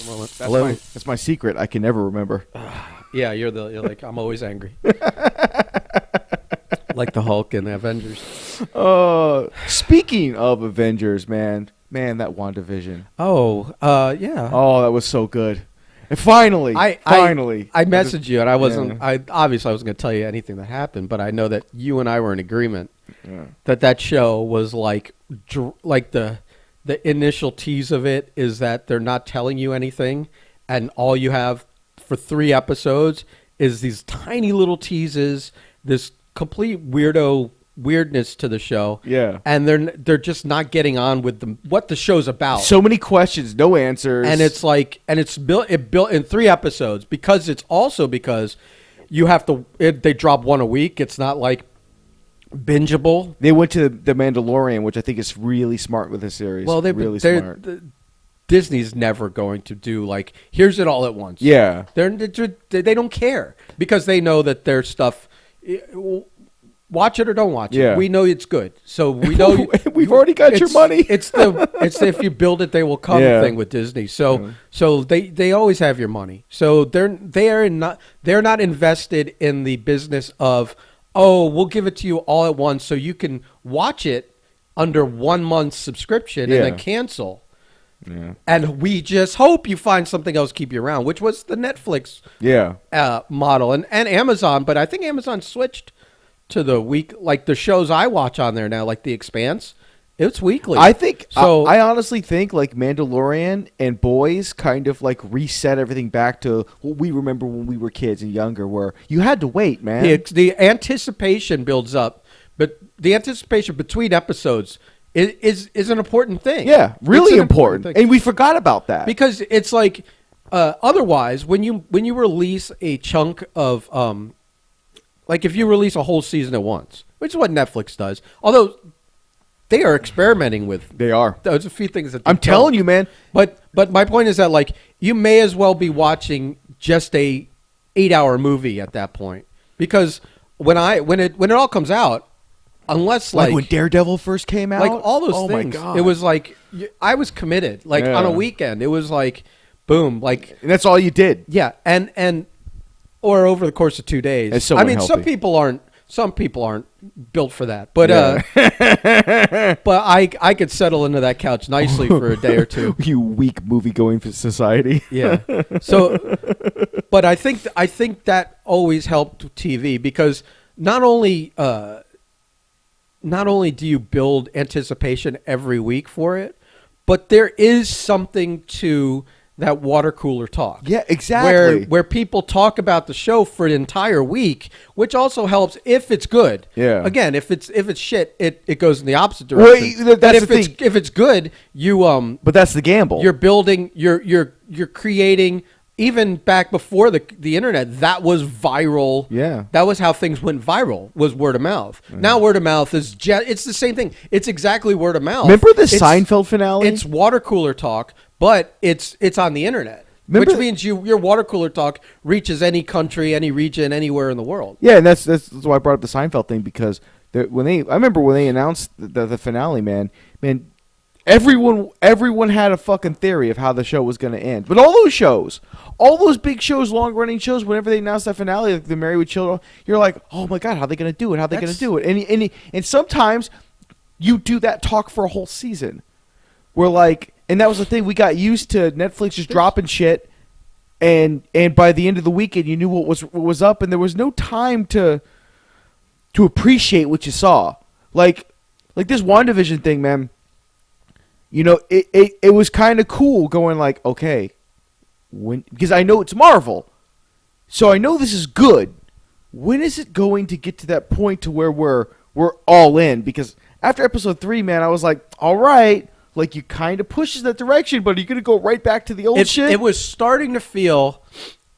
a moment. That's my secret. I can never remember. Yeah, you're like, I'm always angry. Like the Hulk and the Avengers. Speaking of Avengers, man, that WandaVision. Oh, yeah. Oh, that was so good. And finally, I messaged you, and I wasn't. Yeah. I wasn't going to tell you anything that happened, but I know that you and I were in agreement that show was like the initial tease of it is that they're not telling you anything, and all you have for 3 episodes is these tiny little teases, this complete weirdness to the show. Yeah. And they're just not getting on with what the show's about. So many questions, no answers. And it's like, it's built in 3 episodes because you have to, they drop 1 a week. It's not like bingeable. They went to the Mandalorian, which I think is really smart with this series. Well, really smart. Disney's never going to do like, here's it all at once. Yeah. They don't care because they know that their stuff, watch it or don't watch it. Yeah. We know it's good. So we know we've already got your money. it's the if you build it, they will come thing with Disney. So they always have your money. So they're not invested in the business of, oh, we'll give it to you all at once so you can watch it under 1 month's subscription and then cancel. Yeah. And we just hope you find something else to keep you around, which was the Netflix model and Amazon. But I think Amazon switched to the week, like the shows I watch on there now, like The Expanse. It's weekly. I think so. I honestly think like Mandalorian and Boys kind of like reset everything back to what we remember when we were kids and younger, where you had to wait, man. The anticipation builds up, but the anticipation between episodes is an important thing. Yeah, really important. And we forgot about that. Because it's like otherwise when you release a chunk of like if you release a whole season at once, which is what Netflix does. Although they are experimenting with there's a few things that I'm telling you, man. But my point is that like you may as well be watching just a 8-hour movie at that point. Because when it all comes out, unless like when Daredevil first came out, like all those things, it was like I was committed. Like on a weekend, it was like boom, like and that's all you did. Yeah, and or over the course of 2 days. It's so I mean, unhealthy. some people aren't built for that, but but I could settle into that couch nicely for a day or two. You weak movie going society. Yeah. So, but I think that always helped TV because not only do you build anticipation every week for it, but there is something to that water cooler talk. Yeah, exactly. Where people talk about the show for an entire week, which also helps if it's good. Yeah. Again, if it's shit, it goes in the opposite direction. Well, that's but if it's good, you But that's the gamble. You're building. You're creating. Even back before the internet, that was viral. Yeah. That was how things went viral, was word of mouth. Now word of mouth is it's the same thing. It's exactly word of mouth. Remember the Seinfeld finale? It's water cooler talk, but it's on the internet. Which means your water cooler talk reaches any country, any region, anywhere in the world. Yeah, and that's why I brought up the Seinfeld thing, because I remember when they announced the finale, man, everyone had a fucking theory of how the show was going to end. But all those big shows, long-running shows, whenever they announced that finale, like the Married with Children, you're like, oh my God, how are they going to do it? How are they going to do it? And sometimes you do that talk for a whole season. Where like, and that was the thing, we got used to Netflix just dropping shit, and by the end of the weekend, you knew what was up, and there was no time to appreciate what you saw. Like this WandaVision thing, man. You know, it was kind of cool going like, okay, because I know it's Marvel, so I know this is good. When is it going to get to that point to where we're all in? Because after episode 3, man, I was like, all right, like you kind of pushes that direction, but are you going to go right back to the old shit? It was starting to feel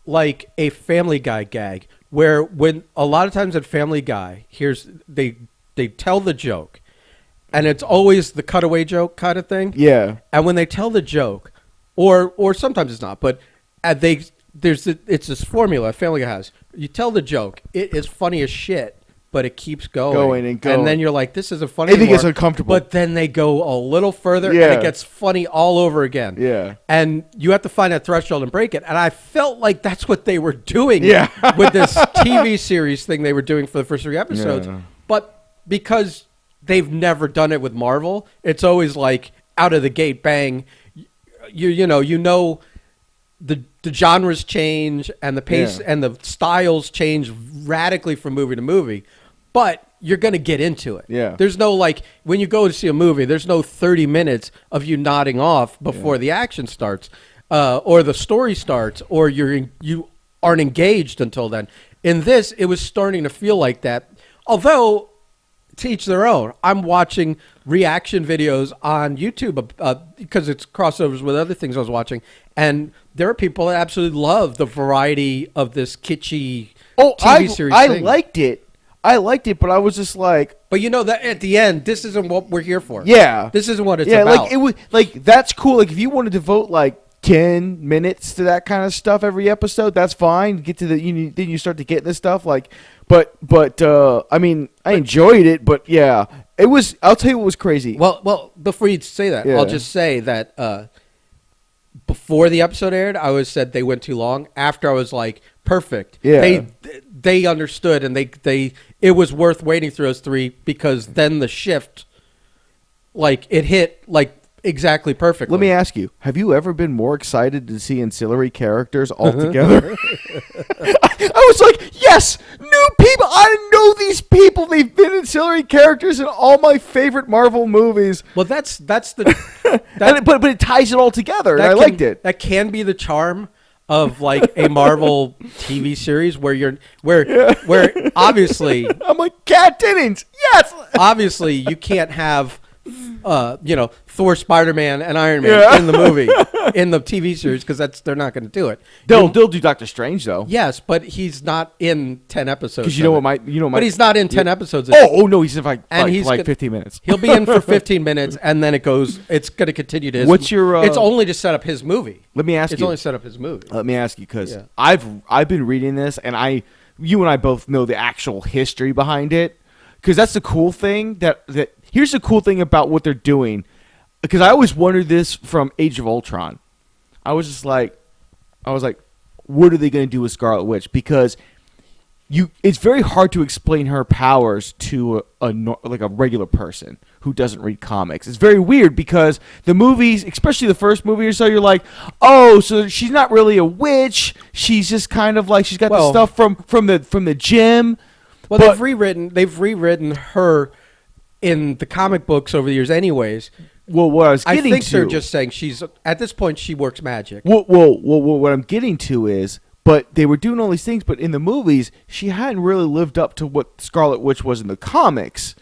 like a Family Guy gag, where when a lot of times at Family Guy, they tell the joke. And it's always the cutaway joke kind of thing. Yeah. And when they tell the joke, or sometimes it's not, but it's this formula Family Guy has. You tell the joke, it is funny as shit but it keeps going. And then you're like, this isn't funny I think anymore. it's uncomfortable. But then they go a little further, and Yeah. it gets funny all over again. Yeah. And you have to find that threshold and break it. And I felt like that's what they were doing Yeah. with this TV series thing they were doing for the first 3 episodes. Yeah. But because they've never done it with Marvel, it's always like out of the gate, bang. You know the genres change and the pace and the styles change radically from movie to movie, but you're going to get into it. Yeah. There's no like when you go to see a movie, there's no 30 minutes of you nodding off before the action starts, or the story starts, or you aren't engaged until then. In this, it was starting to feel like that. Although, to each their own. I'm watching reaction videos on YouTube because it's crossovers with other things I was watching, and there are people that absolutely love the variety of this kitschy TV series I thing. liked it. I liked it, but I was just like, But you know that at the end, this isn't what we're here for. yeah, This isn't what it's yeah, about. like it was like that's cool. Like if you want to devote like 10 minutes to that kind of stuff every episode, that's fine. Get to then you start to get this stuff like, but I mean, I enjoyed it, but yeah, it was. I'll tell you what was crazy. Well, before you say that, Yeah. I'll just say that before the episode aired, I always said they went too long. After, I was like, perfect. Yeah. They understood, and it was worth waiting through those 3 because then the shift, like, it hit like exactly perfectly. Let me ask you: have you ever been more excited to see ancillary characters all together? I was like, yes, new people. I know these people. They've been ancillary characters in all my favorite Marvel movies. Well, that's the. But it ties it all together, and I liked it. That can be the charm of like a Marvel TV series where where obviously I'm like, Kat Dennings, yes. obviously you can't have Thor, Spider-Man, and Iron Man in the movie, in the TV series, because they're not going to do it. They'll do Doctor Strange though. Yes, but he's not in 10 episodes. Because but he's not in 10 episodes. Oh no, he's in he's like got- 15 minutes. He'll be in for 15 minutes, and then it's going to continue to his. What's your, it's only to set up his movie. Let me ask It's you. only set up his movie. Let me ask you, because Yeah. I've been reading this, and you and I both know the actual history behind it, because that's the cool thing. That here's the cool thing about what they're doing, because I always wondered this from Age of Ultron. I was like, what are they going to do with Scarlet Witch? Because it's very hard to explain her powers to a regular person who doesn't read comics. It's very weird because the movies, especially the first movie or so, you're like, oh, so she's not really a witch. She's just kind of like she's got the stuff from the gym. Well, they've rewritten her in the comic books over the years, anyways. Well, what I was getting I think to, they're just saying at this point she works magic. Well, what I'm getting to is, but they were doing all these things, but in the movies, she hadn't really lived up to what Scarlet Witch was in the comics.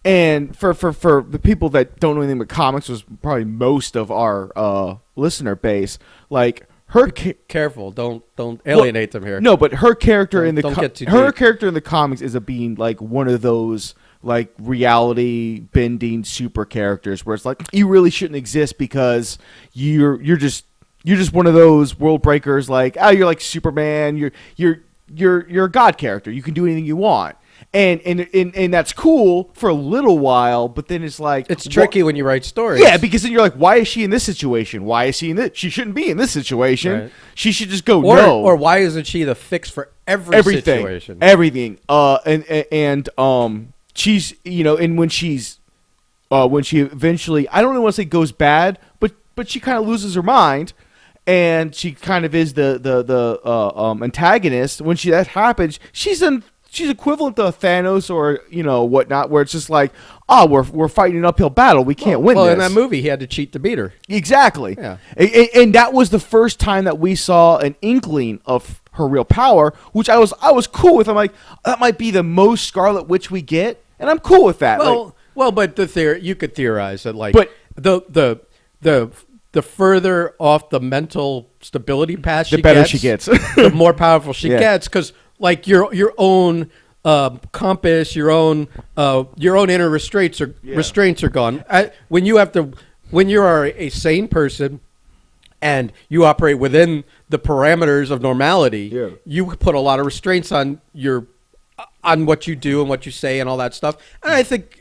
And for the people that don't know anything about comics, was probably most of our listener base, like her. Careful, don't alienate them here. No, but her character character in the comics is being like one of those like reality bending super characters where it's like you really shouldn't exist because you're just one of those world breakers. Like, oh, you're like Superman. You're a god character. You can do anything you want. And that's cool for a little while, but then it's like it's tricky when you write stories. Yeah, because then you're like, why is she in this situation? Why is she in this? She shouldn't be in this situation. Right. She should just go or why isn't she the fix for everything situation? Everything. She's and when she eventually, I don't want to say goes bad, but she kind of loses her mind. And she kind of is the antagonist. When that happens, she's equivalent to Thanos or whatnot, where it's just like, we're fighting an uphill battle. We can't win. Well, in that movie, he had to cheat to beat her. Exactly. Yeah. And that was the first time that we saw an inkling of her real power, which I was cool with. I'm like, that might be the most Scarlet Witch we get, and I'm cool with that. But you could theorize that, like, but the further off the mental stability path the better she gets, the more powerful she gets, because like your own compass, your own inner restraints are gone. When you are a sane person and you operate within the parameters of normality, you put a lot of restraints on your on what you do and what you say and all that stuff. And I think,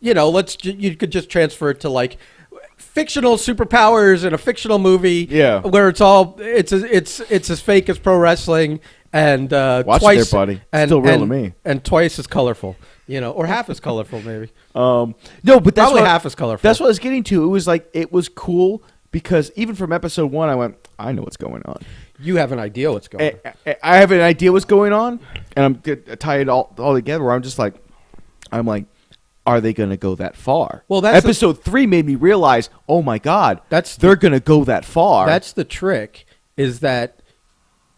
you know, you could just transfer it to like fictional superpowers in a fictional movie, where it's as fake as pro wrestling, and watch twice, there, buddy. And, Still real to me, and twice as colorful, you know, or half as colorful, maybe. No, but that's probably half as colorful. That's what I was getting to. It was cool because even from episode 1, I went, I know what's going on. You have an idea what's going on. I have an idea what's going on, and I'm tie it all together. Where I'm like, are they going to go that far? Well, that's episode 3 made me realize, oh my God, they're going to go that far. That's the trick, is that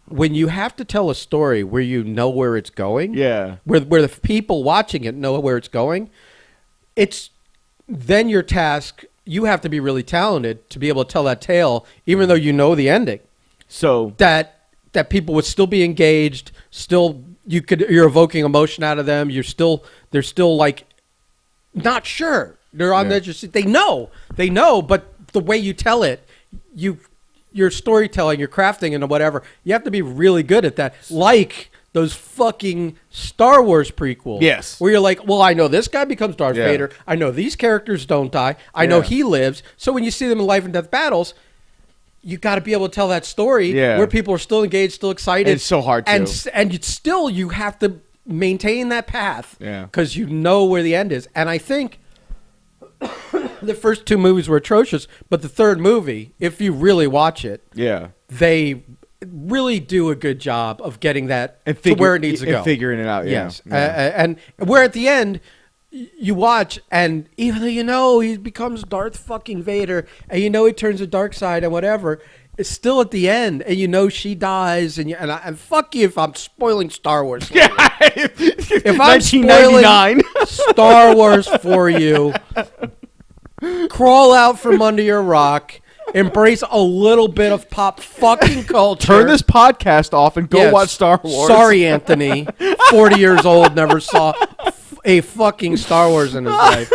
when you have to tell a story where you know where it's going, where the people watching it know where it's going, it's then your task. You have to be really talented to be able to tell that tale, even though you know the ending. So that people would still be engaged. Still, you're evoking emotion out of them. They're still like not sure. They're on the edge of, they know, but the way you tell it, your storytelling, your crafting, and whatever, you have to be really good at that. Like those fucking Star Wars prequels. Yes. Where you're like, well, I know this guy becomes Darth Vader. I know these characters don't die. I know he lives. So when you see them in life and death battles, you got to be able to tell that story where people are still engaged, still excited. And it's so hard to. And you have to maintain that path. Because you know where the end is. And I think the first 2 movies were atrocious, but the third movie, if you really watch it, they really do a good job of getting that to where it needs to go. And figuring it out, Yes. And where at the end, you watch, and even though you know he becomes Darth fucking Vader, and you know he turns the dark side and whatever, it's still at the end, and you know she dies, and fuck you if I'm spoiling Star Wars. If I'm spoiling Star Wars for you, crawl out from under your rock. Embrace a little bit of pop fucking culture. Turn this podcast off and go watch Star Wars. Sorry, Anthony. 40 years old, never saw a fucking Star Wars in his life.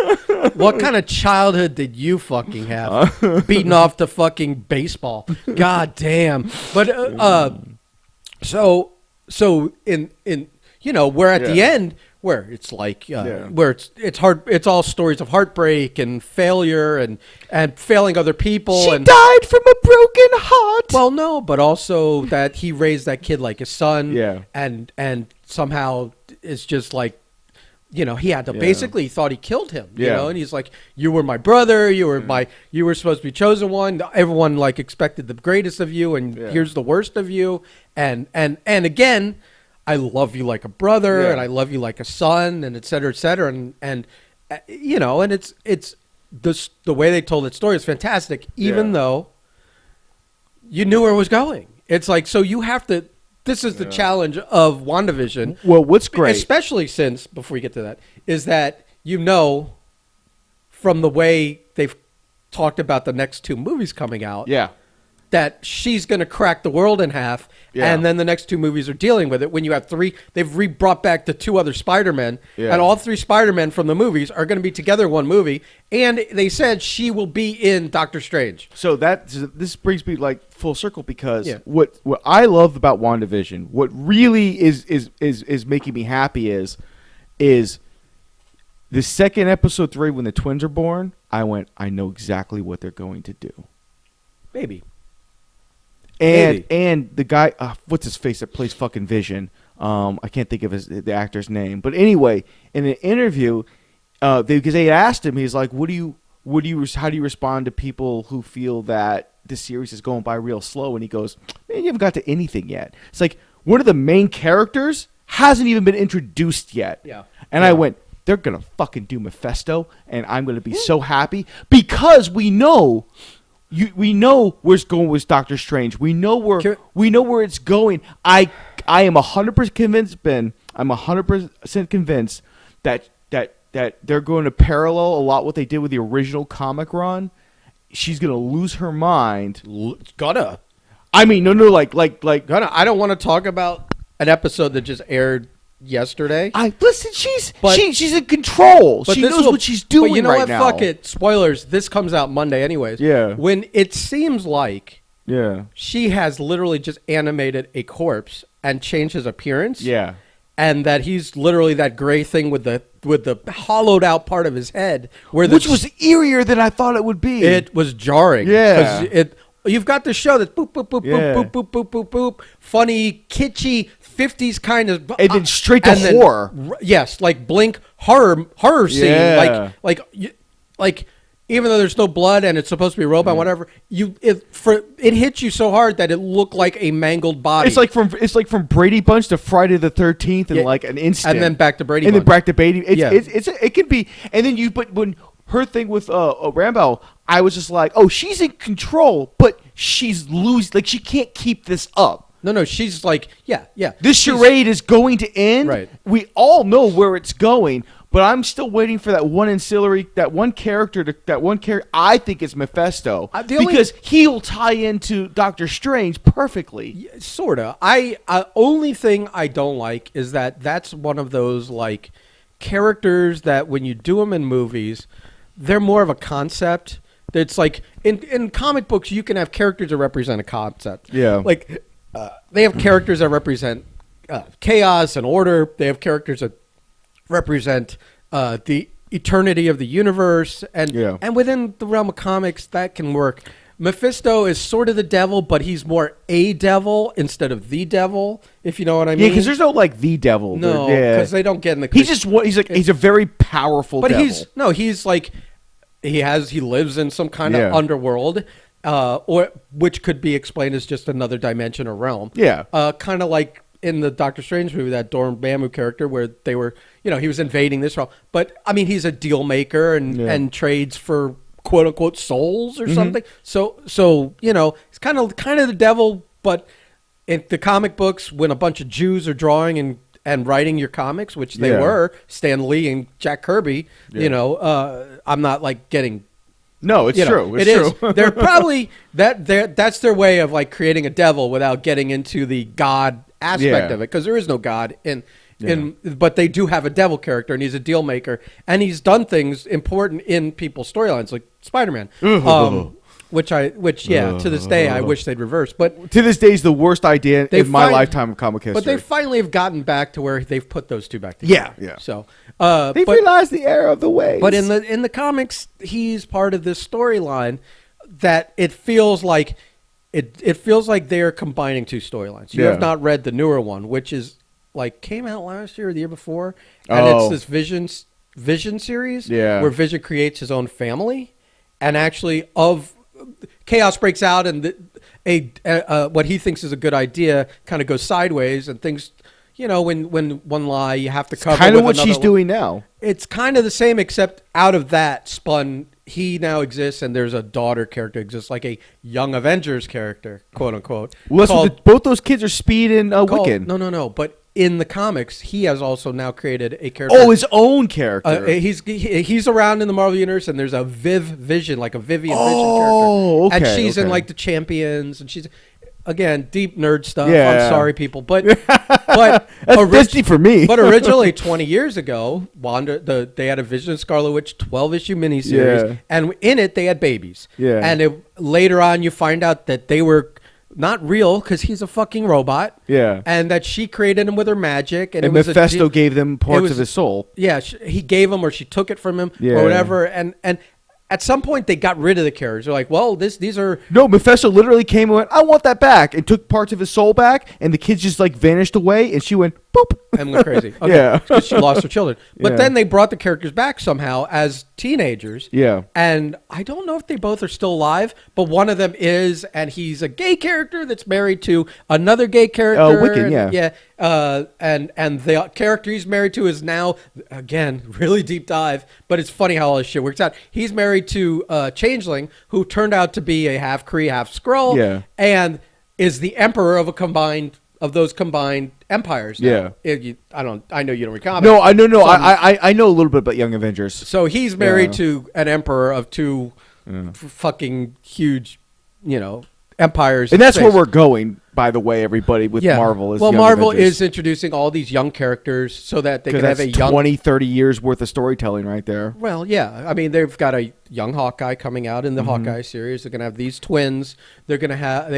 What kind of childhood did you fucking have? Beating off to fucking baseball. God damn. But so in you know, we're at the end where it's like where it's hard, it's all stories of heartbreak and failure and failing other people. She died from a broken heart. Well, no, but also that he raised that kid like his son. And somehow it's just like, you know, he had to basically thought he killed him. You know, and he's like, you were my brother, you were supposed to be chosen one. Everyone like expected the greatest of you, and here's the worst of you. And again, I love you like a brother, and I love you like a son, and et cetera, and you know, and it's the way they told that story is fantastic, even though you knew where it was going. It's like, so you have to. This is the challenge of WandaVision. Well, what's great, especially since, before we get to that, is that you know from the way they've talked about the next 2 movies coming out, that she's going to crack the world in half, and then the next 2 movies are dealing with it. When you have 3, they've brought back the 2 other Spider-Men, and all 3 Spider-Men from the movies are going to be together in one movie, and they said she will be in Doctor Strange. So this brings me like full circle, because what I love about WandaVision, what really is making me happy is the second episode 3 when the twins are born. I know exactly what they're going to do. Maybe. And the guy, what's his face that plays fucking Vision? I can't think of the actor's name. But anyway, in an interview, because they asked him, he's like, how do you respond to people who feel that the series is going by real slow? And he goes, man, you haven't got to anything yet. It's like one of the main characters hasn't even been introduced yet. Yeah. And I went, they're going to fucking do Mephisto, and I'm going to be so happy, because we know where it's going with Doctor Strange. We know where it's going. I am 100% convinced, Ben. I'm 100% convinced that they're going to parallel a lot what they did with the original comic run. She's gonna lose her mind. Gonna. I mean, no, like. Gonna. I don't want to talk about an episode that just aired yesterday. Listen. She's in control. She knows what she's doing. But you know right what? now. Fuck it. Spoilers. This comes out Monday, anyways. Yeah. When it seems like she has literally just animated a corpse and changed his appearance. Yeah. and that he's literally that gray thing with the hollowed out part of his head, which was eerier than I thought it would be. It was jarring. Yeah, you've got the show that's boop boop boop boop boop boop boop boop boop, funny, kitschy 50s kind of, and then straight to horror. Yes, like Blink horror scene, like. Even though there's no blood and it's supposed to be a robot, whatever, it hits you so hard that it looked like a mangled body. It's like from Brady Bunch to Friday the 13th in like an instant, and then back to Brady. And then back to Brady. It can be, and then but when her thing with Rambo, I was just like, oh, she's in control, but she's losing. Like she can't keep this up. No, she's like, yeah. This charade is going to end. Right. We all know where it's going. But I'm still waiting for that one character I think is Mephisto, because he'll tie into Doctor Strange perfectly. Yeah, sorta. Only thing I don't like is that's one of those like characters that when you do them in movies, they're more of a concept. It's like in comic books, you can have characters that represent a concept. Yeah. Like they have characters that represent chaos and order. They have characters that represent the eternity of the universe, and within the realm of comics that can work. Mephisto is sort of the devil, but he's more a devil instead of the devil, if you know what I mean. Yeah, because there's no like the devil. No, because they don't get in the. He's a very powerful. But devil. he's like he lives in some kind of underworld, which could be explained as just another dimension or realm. Yeah, kind of like in the Doctor Strange movie, that Dormammu character, where they were, he was invading this realm. But I mean, he's a deal maker and trades for quote unquote souls or something. So it's kind of the devil. But in the comic books, when a bunch of Jews are drawing and writing your comics, which they were, Stan Lee and Jack Kirby, I'm not like getting. No, it's true. It is. They're probably that's their way of like creating a devil without getting into the God aspect of it, because there is no God but they do have a devil character, and he's a deal maker, and he's done things important in people's storylines, like Spider-Man, which to this day I wish they'd reverse. But to this day is the worst idea in my lifetime of comic history. But they finally have gotten back to where they've put those two back together. Yeah. So they've realized the error of the ways. But in the comics, he's part of this storyline that it feels like. It feels like they're combining two storylines. You have not read the newer one, which is like came out last year or the year before, and it's this Vision series where Vision creates his own family, and actually chaos breaks out, and what he thinks is a good idea kind of goes sideways, and things. When one lie you have to cover. Kind of what she's doing now. It's kind of the same, except out of that spun. He now exists, and there's a daughter character exists, like a Young Avengers character, quote unquote. Well, both those kids are Speed and Wiccan. No. But in the comics, he has also now created a character. Oh, his own character. He's around in the Marvel universe, and there's a Vision, like a Vivian Vision character. Oh, okay. And she's in like the Champions, and she's. Again, deep nerd stuff. Yeah. I'm sorry, people, but that's risky for me. But originally, 20 years ago, they had a Vision of Scarlet Witch 12-issue miniseries, and in it they had babies. Yeah, and later on, you find out that they were not real because he's a fucking robot. Yeah, and that she created him with her magic, and Mephisto gave them parts of his soul. Yeah, he gave them, or she took it from him, or whatever, and. At some point, they got rid of the characters. They're like, well, these are... No, Mephisto literally came and went, I want that back, and took parts of his soul back, and the kids just, like, vanished away, and she went, boop. And went crazy. Okay, yeah. Because she lost her children. But then they brought the characters back somehow as teenagers. Yeah. And I don't know if they both are still alive, but one of them is, and he's a gay character that's married to another gay character. Wiccan, yeah. Yeah. And the character he's married to is now, again, really deep dive, but it's funny how all this shit works out. He's married to Changeling, who turned out to be a half Kree, half Skrull, and is the emperor of those combined empires. Now. Yeah. I know you don't recall. No, I know. No, I know a little bit about Young Avengers. So he's married to an emperor of two fucking huge, empires. And that's where we're going. by the way, everybody with Marvel is Marvel is introducing all these young characters so that they can have a young 20, 30 years worth of storytelling right there. Well, yeah. I mean, they've got a young Hawkeye coming out in the Hawkeye series. They're going to have these twins. They're going to have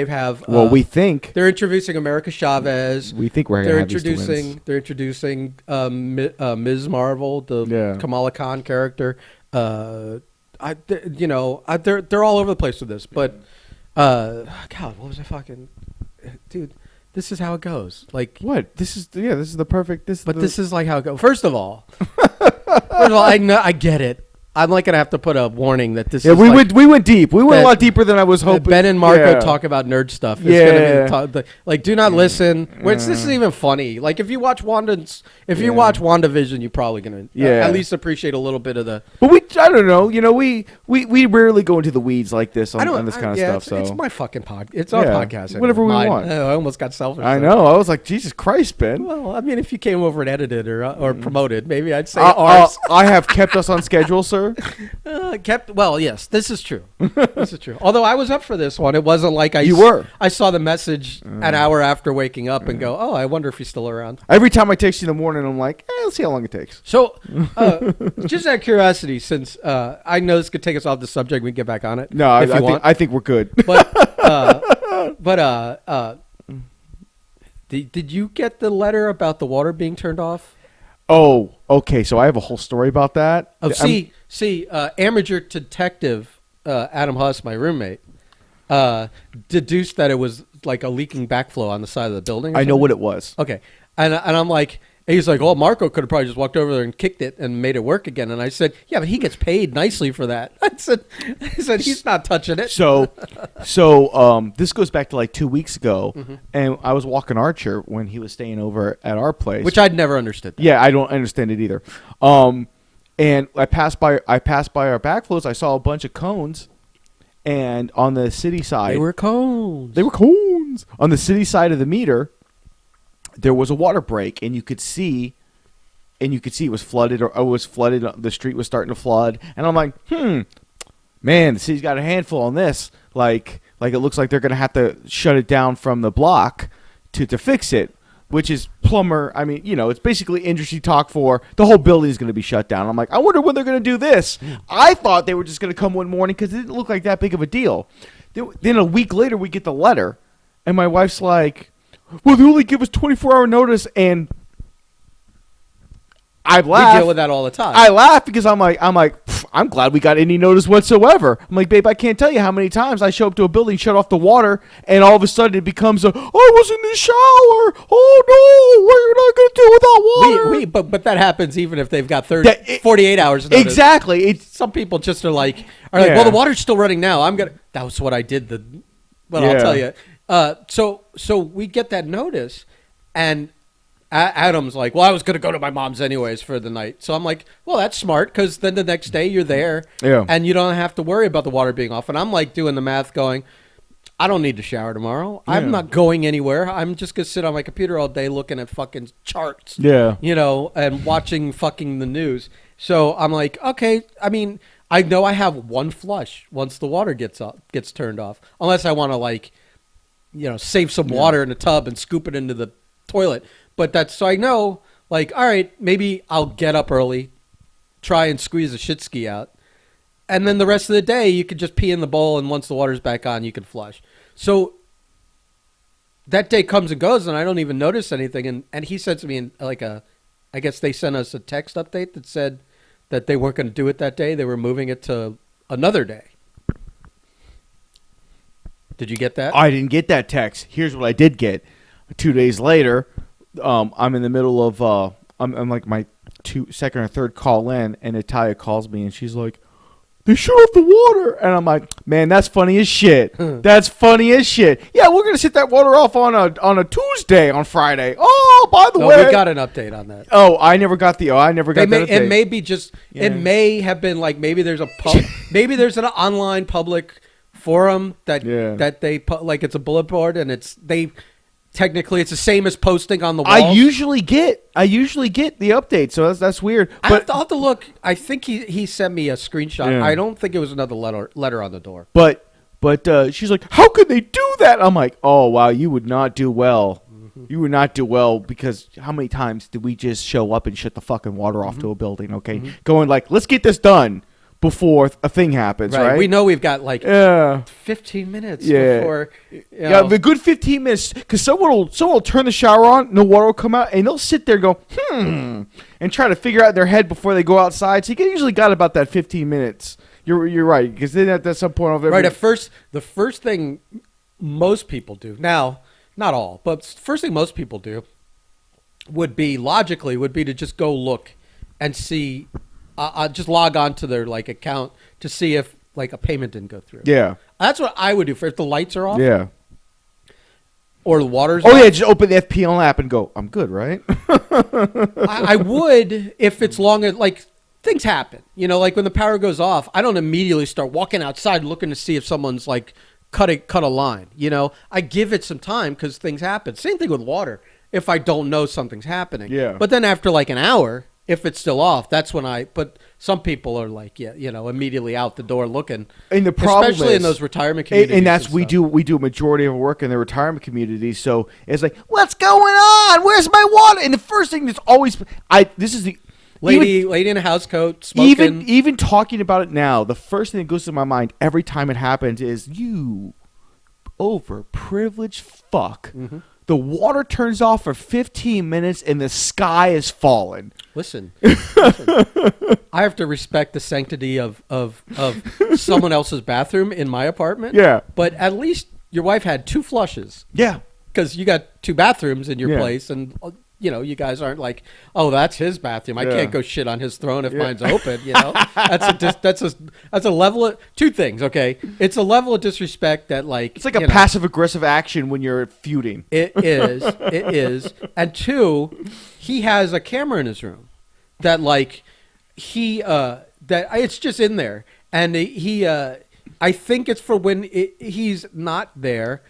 we think they're introducing America Chavez. We think we're going to have these twins. They're introducing Ms. Marvel, the Kamala Khan character. They're all over the place with this, but God, what was I fucking dude? This is how it goes. Like what? This is the perfect. This is like how it goes. First of all, I get it. I'm like gonna have to put a warning that this. Yeah, we went deep. We went a lot deeper than I was hoping. Ben and Marco talk about nerd stuff. It's gonna be like, do not listen. This is even funny. Like if you watch Wandavision, you're probably gonna at least appreciate a little bit of the. But I don't know. You know, we rarely go into the weeds like this on this kind of stuff. So it's my fucking pod. It's our podcast. Anyway. Whatever we want. I almost got selfish. I know. I was like, Jesus Christ, Ben. Well, I mean, if you came over and edited or promoted, maybe I'd say ours. I have kept us on schedule, sir. Yes, this is true. This is true. Although I was up for this one, it wasn't like I saw the message an hour after waking up and go, oh, I wonder if he's still around. Every time I text you in the morning, I'm like, let's see how long it takes. So, just out of curiosity, since I know this could take us off the subject, we can get back on it. No, I think we're good. Did you get the letter about the water being turned off? Oh, okay. So I have a whole story about that. Amateur detective Adam Huss, my roommate, deduced that it was like a leaking backflow on the side of the building. I know what it was. Okay, and I'm like, he's like, oh, Marco could have probably just walked over there and kicked it and made it work again. And I said, yeah, but he gets paid nicely for that. I said he's not touching it. So this goes back to like 2 weeks ago, and I was walking Archer when he was staying over at our place, which I'd never understood. Yeah, I don't understand it either. And I passed by our backflows. I saw a bunch of cones, and on the city side, they were cones. On the city side of the meter, there was a water break, and you could see it was flooded, or it was flooded. The street was starting to flood, and I'm like, man, the city's got a handful on this. Like it looks like they're gonna have to shut it down from the block to fix it. Which is plumber. I mean, it's basically industry talk for the whole building is going to be shut down. I'm like, I wonder when they're going to do this. I thought they were just going to come one morning because it didn't look like that big of a deal. Then a week later, we get the letter, and my wife's like, well, they only give us 24-hour notice, and I laugh. We deal with that all the time. I laugh because I'm like, I'm glad we got any notice whatsoever. I'm like, babe, I can't tell you how many times I show up to a building, shut off the water, and all of a sudden it becomes I was in the shower. Oh no, what are you not going to do without water? But that happens even if they've got 48 hours notice. Exactly. Some people just are like, well, the water's still running now. That was what I did. I'll tell you. So we get that notice, and Adam's like, well, I was going to go to my mom's anyways for the night. So I'm like, well, that's smart because then the next day you're there and you don't have to worry about the water being off. And I'm like doing the math going, I don't need to shower tomorrow. Yeah. I'm not going anywhere. I'm just going to sit on my computer all day looking at fucking charts. Yeah. And watching fucking the news. So I'm like, okay, I mean, I know I have one flush once the water gets turned off. Unless I want to save some water in a tub and scoop it into the toilet. But that's so I know, like, all right, maybe I'll get up early, try and squeeze a shit ski out, and then the rest of the day you could just pee in the bowl, and once the water's back on, you can flush. So that day comes and goes, and I don't even notice anything. And he said to me, I guess they sent us a text update that said that they weren't going to do it that day. They were moving it to another day. Did you get that? I didn't get that text. Here's what I did get. 2 days later, I'm in the middle of I'm like my second or third call in, and Natalia calls me, and she's like, they shut off the water. And I'm like, man, that's funny as shit. That's funny as shit. Yeah, we're going to shut that water off on a Tuesday on Friday. Oh, by the way. We got an update on that. Oh, I never got that update. It may be just, it may have been like, maybe there's maybe there's an online public forum that they like, it's a bullet board, and technically, it's the same as posting on the wall. I usually get the update, so that's weird. But I'll have to look. I think he sent me a screenshot. Yeah. I don't think it was another letter on the door. But But she's like, how could they do that? I'm like, oh, wow, you would not do well. You would not do well because how many times did we just show up and shut the fucking water off to a building, okay? Going like, let's get this done before a thing happens, right? We know we've got like 15 minutes before. Yeah, the good 15 minutes because someone will turn the shower on, no water will come out, and they'll sit there and go, and try to figure out in their head before they go outside. So you usually got about that 15 minutes. You're right because then at some point of right. The first thing most people do now. Not all, but first thing most people do would be to just go look and see, just log on to their like account to see if like a payment didn't go through. Yeah, that's what I would do if the lights are off. Yeah, or the water's off. Yeah, just open the FPL app and go, I'm good, right? I would if it's longer. Like things happen, like when the power goes off. I don't immediately start walking outside looking to see if someone's like. Cut a line, I give it some time because things happen. Same thing with water. If I don't know something's happening, but then after like an hour, if it's still off, that's when but some people are like, immediately out the door looking. And the problem especially in those retirement communities. And that's we do a majority of our work in the retirement community. So it's like, what's going on? Where's my water? And the first thing that's always this is the lady in a house coat smoking. Even talking about it now, the first thing that goes through my mind every time it happens is you overprivileged fuck. The water turns off for 15 minutes and the sky is falling. Listen, I have to respect the sanctity of someone else's bathroom in my apartment. Yeah. But at least your wife had 2 flushes. Yeah. Because you got 2 bathrooms in your place and you guys aren't like, oh, that's his bathroom. I can't go shit on his throne if mine's open. That's a level of 2 things. Okay, it's a level of disrespect that like it's like a passive aggressive action when you're feuding. It is, and 2, he has a camera in his room that like that it's just in there, and he I think it's for when he's not there.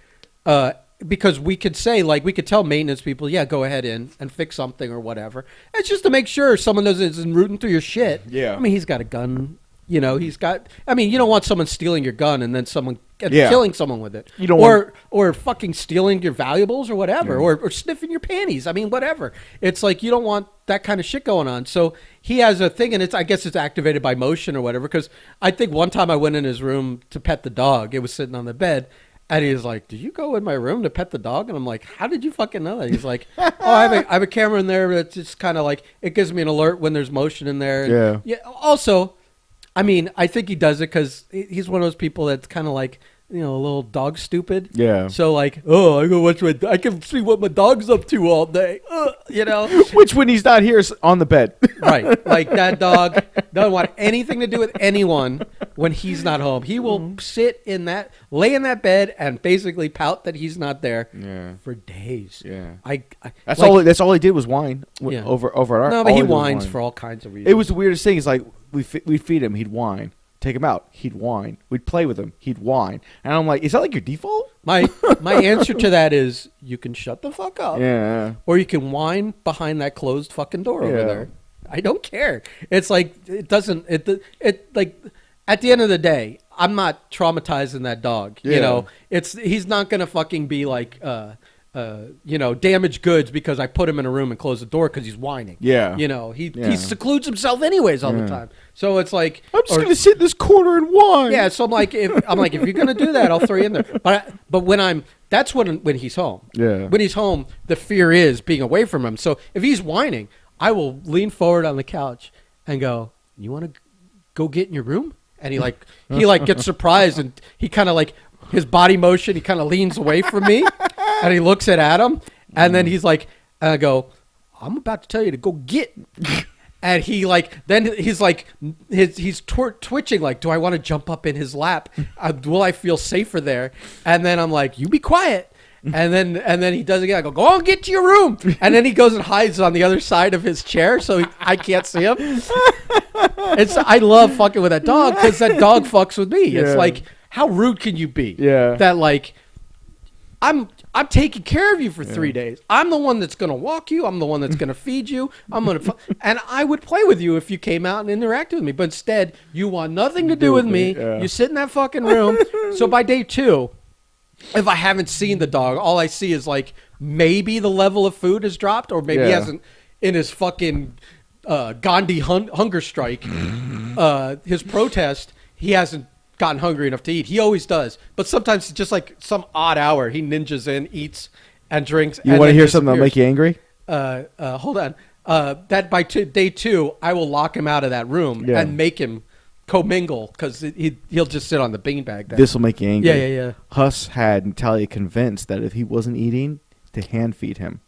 Because we could say, like, we could tell maintenance people, go ahead in and fix something or whatever. It's just to make sure someone isn't rooting through your shit. Yeah. I mean, he's got a gun. You don't want someone stealing your gun and then someone killing someone with it. You don't or fucking stealing your valuables or whatever, or sniffing your panties. I mean, whatever. It's like you don't want that kind of shit going on. So he has a thing, and I guess it's activated by motion or whatever. Because I think one time I went in his room to pet the dog. It was sitting on the bed. And he was like, did you go in my room to pet the dog? And I'm like, how did you fucking know that? He's like, oh, I have a camera in there that's just kind of like, it gives me an alert when there's motion in there. And also, I mean, I think he does it because he's one of those people that's kind of like, a little dog stupid. Yeah. So like, oh, I can see what my dog's up to all day. Which when he's not here is on the bed. Right. Like that dog doesn't want anything to do with anyone when he's not home. He will lay in that bed and basically pout that he's not there for days. Yeah. That's all he did was whine over at our. No, but he whines for all kinds of reasons. It was the weirdest thing. It's like we'd feed him, he'd whine. Take him out, he'd whine. We'd play with him, he'd whine. And I'm like, is that like your default? My answer to that is you can shut the fuck up. Yeah. Or you can whine behind that closed fucking door over there. I don't care. It's like it like at the end of the day, I'm not traumatizing that dog. Yeah. He's not gonna fucking be like damaged goods because I put him in a room and close the door because he's whining. Yeah. He secludes himself anyways all the time. So it's like I'm just gonna sit in this corner and whine. Yeah. So I'm like, if you're gonna do that, I'll throw you in there. But when he's home. Yeah. When he's home, the fear is being away from him. So if he's whining, I will lean forward on the couch and go, "You want to go get in your room?" And he gets surprised and he kind of like his body motion. He kind of leans away from me and he looks at Adam and then he's like, and I go, "I'm about to tell you to go get." And he's twitching like, do I want to jump up in his lap? Will I feel safer there? And then I'm like, you be quiet. And then he does it again. I go on, get to your room. And then he goes and hides on the other side of his chair so I can't see him. I love fucking with that dog because that dog fucks with me. Yeah. It's like, how rude can you be? Yeah. That like, I'm I'm taking care of you for 3 days. I'm the one that's going to walk you. I'm the one that's going to feed you. And I would play with you if you came out and interacted with me. But instead, you want nothing to do with me. Yeah. You sit in that fucking room. So by day 2, if I haven't seen the dog, all I see is like maybe the level of food has dropped, or maybe he hasn't in his fucking Gandhi hunger strike, his protest, he hasn't gotten hungry enough to eat. He always does, but sometimes it's just like some odd hour he ninjas in, eats and drinks. You want to hear something that'll make you angry? Hold on. That by day 2 I will lock him out of that room and make him commingle, because he'll just sit on the beanbag. This will make you angry. Yeah. Huss had Natalia convinced that if he wasn't eating, to hand feed him.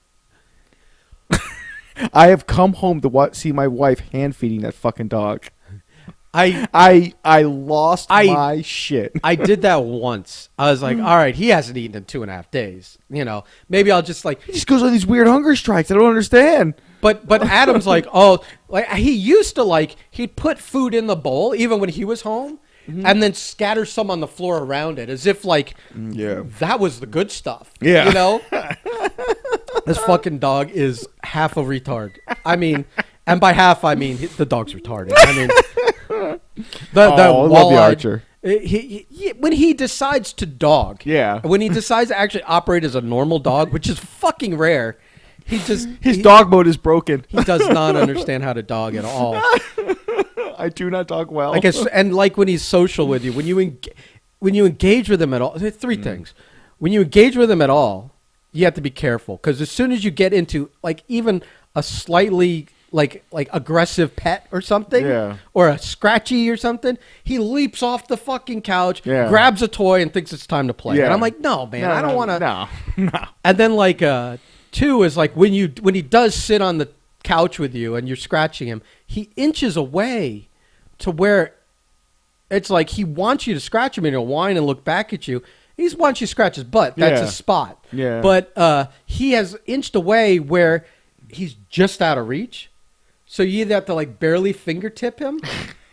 I have come home to see my wife hand feeding that fucking dog. I lost my shit. I did that once. I was like, all right, he hasn't eaten in 2.5 days. You know, maybe I'll just like. He just goes on these weird hunger strikes. I don't understand. But Adam's like, oh, like he used to like, he'd put food in the bowl even when he was home, and then scatter some on the floor around it as if like, that was the good stuff. Yeah, you know. This fucking dog is half a retard. I mean, and by half I mean the dog's retarded. I mean. I love the Archer. When he decides to dog, when he decides to actually operate as a normal dog, which is fucking rare, his dog mode is broken. He does not understand how to dog at all. I do not dog well. And like when he's social with you, when you engage with him at all, 3 things. When you engage with him at all, you have to be careful, because as soon as you get into like even a slightly like aggressive pet or something, or a scratchy or something, he leaps off the fucking couch, grabs a toy, and thinks it's time to play. And I'm like, no, man, I don't want to. No. And then like 2 is like when he does sit on the couch with you and you're scratching him, he inches away to where it's like he wants you to scratch him, and he'll whine and look back at you. He wants you to scratch his butt. That's a spot. Yeah. But he has inched away where he's just out of reach. So you either have to like barely fingertip him,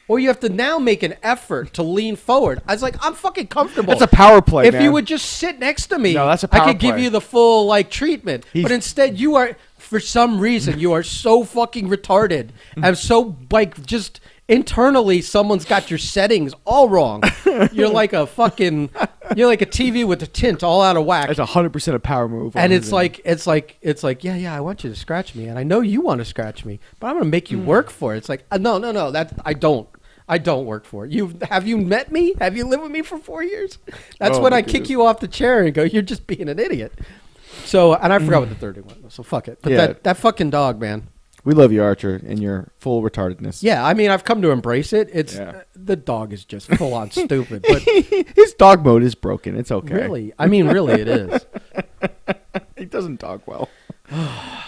or you have to now make an effort to lean forward. I was like, I'm fucking comfortable. That's a power play, If you would just sit next to me, that's a power I could give play. you the full like treatment. But instead you are, for some reason, you are so fucking retarded. And so like just internally someone's got your settings all wrong. You're like a TV with the tint all out of whack. It's 100% a power move. And it's like, yeah, I want you to scratch me, and I know you want to scratch me, but I'm going to make you work for it. It's like, no, that I don't work for it. Have you met me? Have you lived with me for 4 years? That's when I kick you off the chair and go, you're just being an idiot. So, and I forgot what the third one was, so fuck it. But that fucking dog, man. We love you, Archer, and your full retardedness. Yeah, I mean, I've come to embrace it. It's the dog is just full on stupid. But his dog mode is broken. It's okay. Really, I mean, really, it is. He doesn't dog well.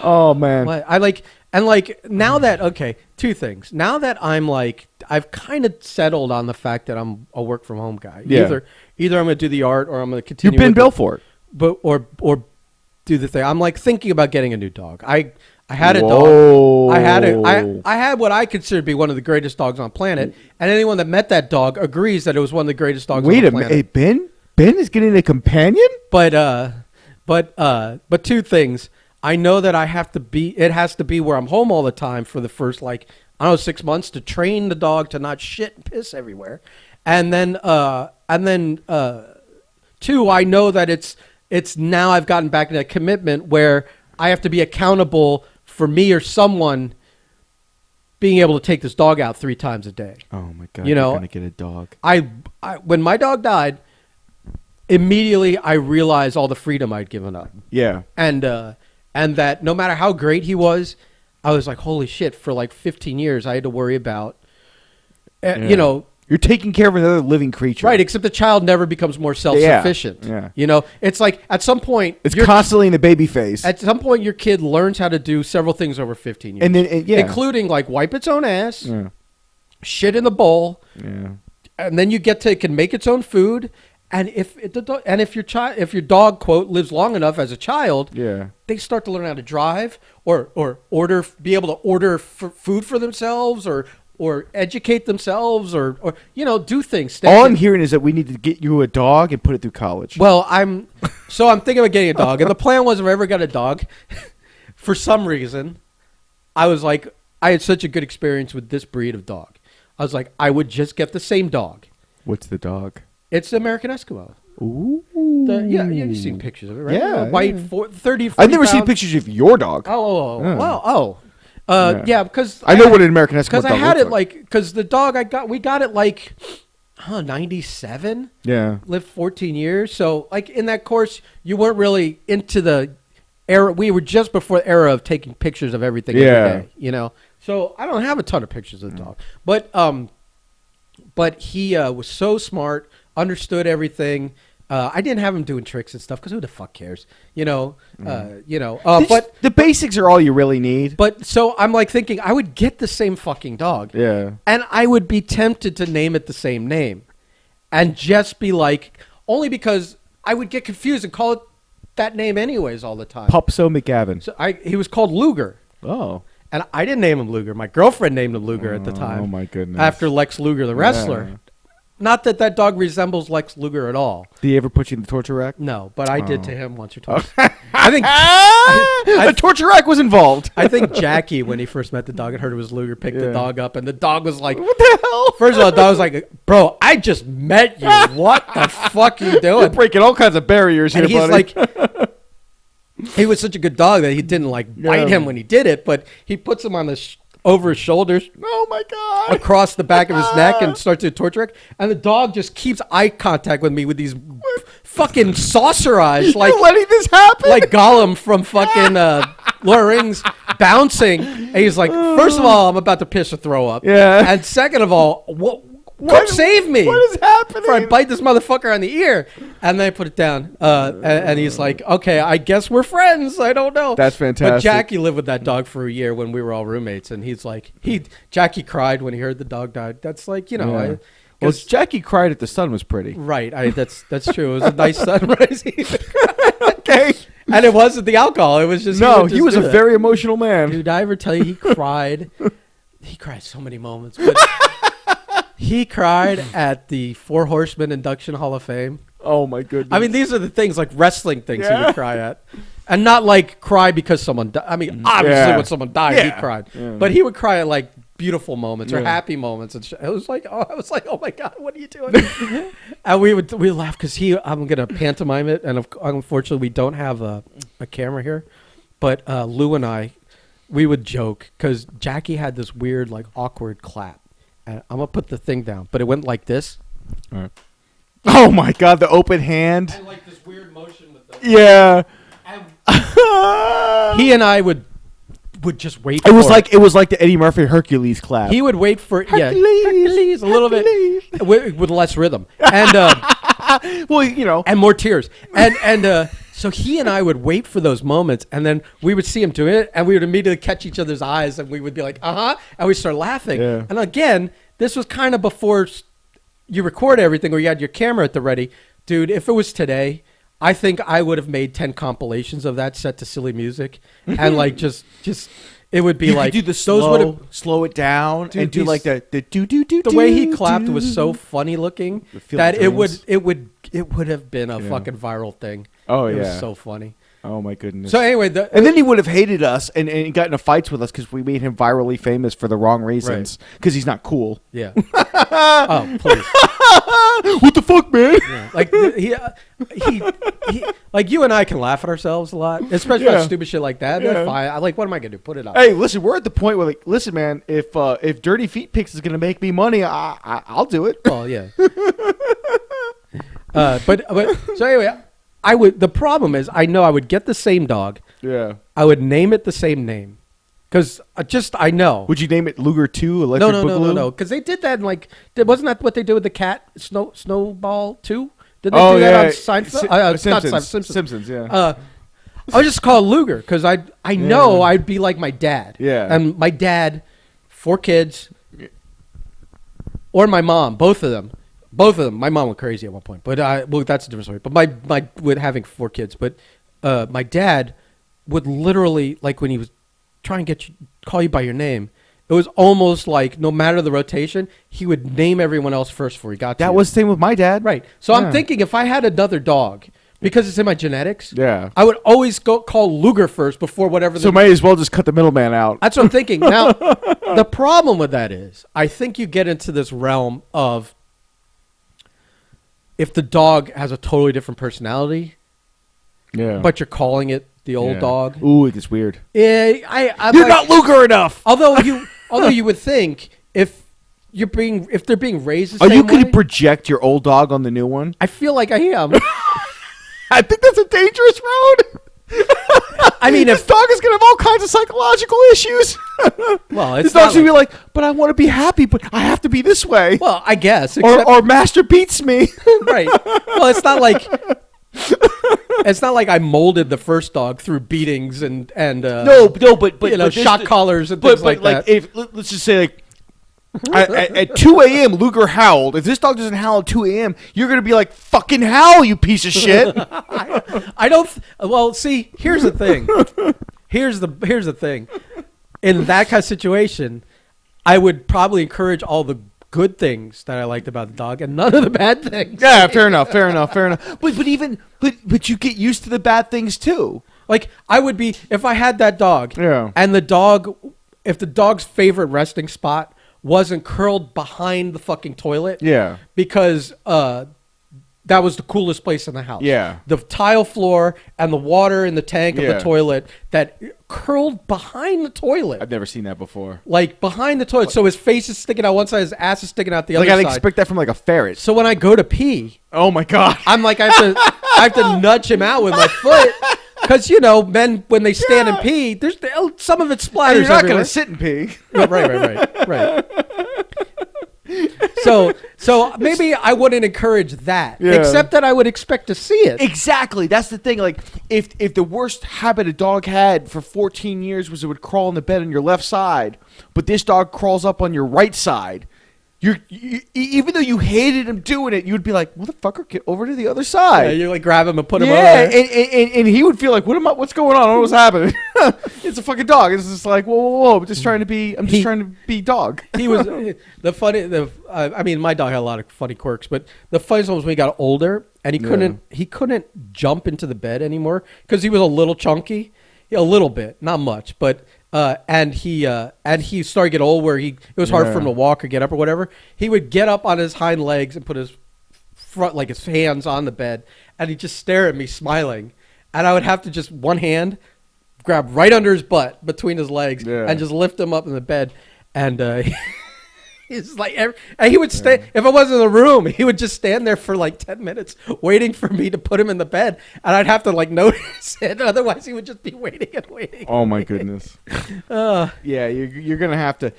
Oh man, now that 2 things. Now that I'm like, I've kind of settled on the fact that I'm a work from home guy. Yeah. Either I'm going to do the art, or I'm going to continue. You've been built for it, but or do the thing. I'm like thinking about getting a new dog. I had a dog. I had what I consider to be one of the greatest dogs on planet, and anyone that met that dog agrees that it was one of the greatest dogs on the planet. Wait a minute, Ben? Ben is getting a companion? But 2 things. I know that it has to be where I'm home all the time for the first 6 months to train the dog to not shit and piss everywhere. And then 2, I know that it's now I've gotten back to that commitment where I have to be accountable for me or someone being able to take this dog out 3 times a day. Oh my God! You're gonna get a dog. I when my dog died, immediately I realized all the freedom I'd given up. Yeah. And that no matter how great he was, I was like, holy shit! For 15 years, I had to worry about, You're taking care of another living creature. Right, except the child never becomes more self-sufficient. Yeah. It's like at some point... It's constantly in the baby phase. At some point, your kid learns how to do several things over 15 years. And then, including wipe its own ass, shit in the bowl, and then it can make its own food. And if your dog, quote, lives long enough as a child, they start to learn how to drive or be able to order food for themselves or or educate themselves or do things. All I'm hearing is that we need to get you a dog and put it through college. Well, I'm thinking about getting a dog, and the plan was if I ever got a dog, for some reason, I was like, I had such a good experience with this breed of dog. I was like, I would just get the same dog. What's the dog? It's the American Eskimo. Ooh. You've seen pictures of it, right? Yeah. White, 30, 40 I've never seen pounds. pictures of your dog. Because I know what an American Eskimo because dog I had looks it like because the dog we got it like 97. Yeah. Lived 14 years, so like in that course you weren't really into the era. We were just before the era of taking pictures of everything every day, So I don't have a ton of pictures of the dog, but he was so smart, understood everything. I didn't have him doing tricks and stuff because who the fuck cares, But the basics are all you really need. But so I'm like thinking I would get the same fucking dog, and I would be tempted to name it the same name, and just be like, only because I would get confused and call it that name anyways all the time. Pupso McGavin. So he was called Luger. Oh. And I didn't name him Luger. My girlfriend named him Luger at the time. Oh my goodness. After Lex Luger, the wrestler. Yeah. Not that dog resembles Lex Luger at all. Did he ever put you in the torture rack? No, but I did to him once or twice. I think a torture rack was involved. I think Jackie, when he first met the dog and heard it was Luger, picked the dog up, and the dog was like, "What the hell?" First of all, the dog was like, "Bro, I just met you. What the fuck are you doing?" You're breaking all kinds of barriers and here, he's buddy. like, he was such a good dog that he didn't bite him when he did it, but he puts him on the over his shoulders. Oh my god! Across the back of his neck and starts to torture it. And the dog just keeps eye contact with me with these fucking saucer eyes, like you're letting this happen, like Gollum from fucking Lord of the Rings, bouncing. And he's like, first of all, I'm about to piss or throw up. Yeah. And second of all, come save me! What is happening? Before I bite this motherfucker on the ear. And then I put it down. And he's like, okay, I guess we're friends. I don't know. That's fantastic. But Jackie lived with that dog for a year when we were all roommates. And he's like, Jackie cried when he heard the dog died. That's like, well, Jackie cried at the sun was pretty. Right. That's true. It was a nice sunrise. Okay. And it wasn't the alcohol. It was just he was a very emotional man. Dude, I ever tell you he cried? He cried so many moments. But he cried at the Four Horsemen Induction Hall of Fame. Oh my goodness! I mean, these are the things like wrestling things he would cry at, and not like cry because someone died. I mean, obviously when someone died, he cried, but he would cry at like beautiful moments or happy moments. And it was like, I was like, oh my god, what are you doing? And we laugh because I'm gonna pantomime it, and unfortunately we don't have a camera here, but Lou and I, we would joke because Jackie had this weird like awkward clap. And I'm gonna put the thing down, but it went like this. All right. Oh my god, the open hand. And like this weird motion with the And he and I would just wait. It was like the Eddie Murphy Hercules clap. He would wait for Hercules, a little bit with less rhythm and well, and more tears and so he and I would wait for those moments, and then we would see him do it, and we would immediately catch each other's eyes, and we would be like, and we'd start laughing. Yeah. And again, this was kind of before you record everything or you had your camera at the ready. Dude, if it was today, I think I would have made 10 compilations of that set to silly music, and like just it would be like do the slow it down, dude, and do like the do. The way he clapped was so funny looking that it would have been a fucking viral thing. Oh, it yeah. was so funny. Oh, my goodness. So anyway. And then he would have hated us and got into fights with us because we made him virally famous for the wrong reasons. Because he's not cool. Yeah. Oh, please. What the fuck, man? Yeah. Like, he like you and I can laugh at ourselves a lot, especially about stupid shit like that. That's fine. What am I going to do? Put it up. Hey, listen, we're at the point where, like, listen, man, if Dirty Feet Pics is going to make me money, I'll do it. Well, yeah. But so anyway, the problem is I know I would get the same dog. Yeah. I would name it the same name. Because I know. Would you name it Luger 2 Electric Boogaloo? No. Because they did that in wasn't that what they did with the cat Snowball 2? Did they do that on Seinfeld? Simpsons, yeah. I would just call it Luger because I know I'd be like my dad. Yeah. And my dad, 4 kids, or my mom, both of them. My mom went crazy at one point, but that's a different story. But my with having 4 kids, but my dad would literally, like when he was trying to call you by your name, It was almost like no matter the rotation, he would name everyone else first before he got to That you. was the same with my dad. Right. So I'm thinking if I had another dog, because it's in my genetics, I would always call Luger first before whatever. So might as well just cut the middleman out. That's what I'm thinking. Now, the problem with that is I think you get into this realm of if the dog has a totally different personality, but you're calling it the old dog. Ooh, it gets weird. You're like, not Luger enough. Although you would think if they're being raised the same Are you way, going to project your old dog on the new one? I feel like I am. I think that's a dangerous road. I mean, this dog is going to have all kinds of psychological issues. Well, this dog's going to be like, but I want to be happy, but I have to be this way. Well, I guess. Or master beats me. Right. Well, it's not like I molded the first dog through beatings and but shock collars and things like that. If let's just say at 2 a.m. Luger howled. If this dog doesn't howl at 2 a.m., you're gonna be like, fucking howl, you piece of shit. I don't. Well, see, here's the thing. Here's the thing. In that kind of situation, I would probably encourage all the good things that I liked about the dog and none of the bad things. Yeah, fair enough. But you get used to the bad things too. Like I would be if I had that dog. Yeah. And if the dog's favorite resting spot wasn't curled behind the fucking toilet. Yeah. Because that was the coolest place in the house. Yeah. The tile floor and the water in the tank of the toilet that curled behind the toilet. I've never seen that before. Like behind the toilet. So his face is sticking out one side, his ass is sticking out the other side. Like I'd expect that from like a ferret. So when I go to pee. Oh my God. I'm like, I have to nudge him out with my foot. Because, men, when they stand and pee, there's some of it splatters and you're not going to sit and pee. Right. So maybe I wouldn't encourage that, except that I would expect to see it. Exactly. That's the thing. Like, if the worst habit a dog had for 14 years was it would crawl in the bed on your left side, but this dog crawls up on your right side, you even though you hated him doing it, you would be like, motherfucker, get over to the other side. Yeah, you like grab him and put him over. And he would feel like, what's going on? I don't know what's happening. It's a fucking dog. It's just like, whoa. I'm just trying to be dog. He was I mean, my dog had a lot of funny quirks, but the funniest one was when he got older and he couldn't jump into the bed anymore because he was a little chunky, a little bit, not much, but. And he started to get old where it was hard for him to walk or get up or whatever. He would get up on his hind legs and put his his hands on the bed, and he'd just stare at me smiling. And I would have to just one hand grab right under his butt between his legs and just lift him up in the bed. And he's like, and he would stay. If I wasn't in the room, he would just stand there for like 10 minutes waiting for me to put him in the bed, and I'd have to like notice it. Otherwise, he would just be waiting and waiting. Oh my goodness. Yeah, you're gonna have to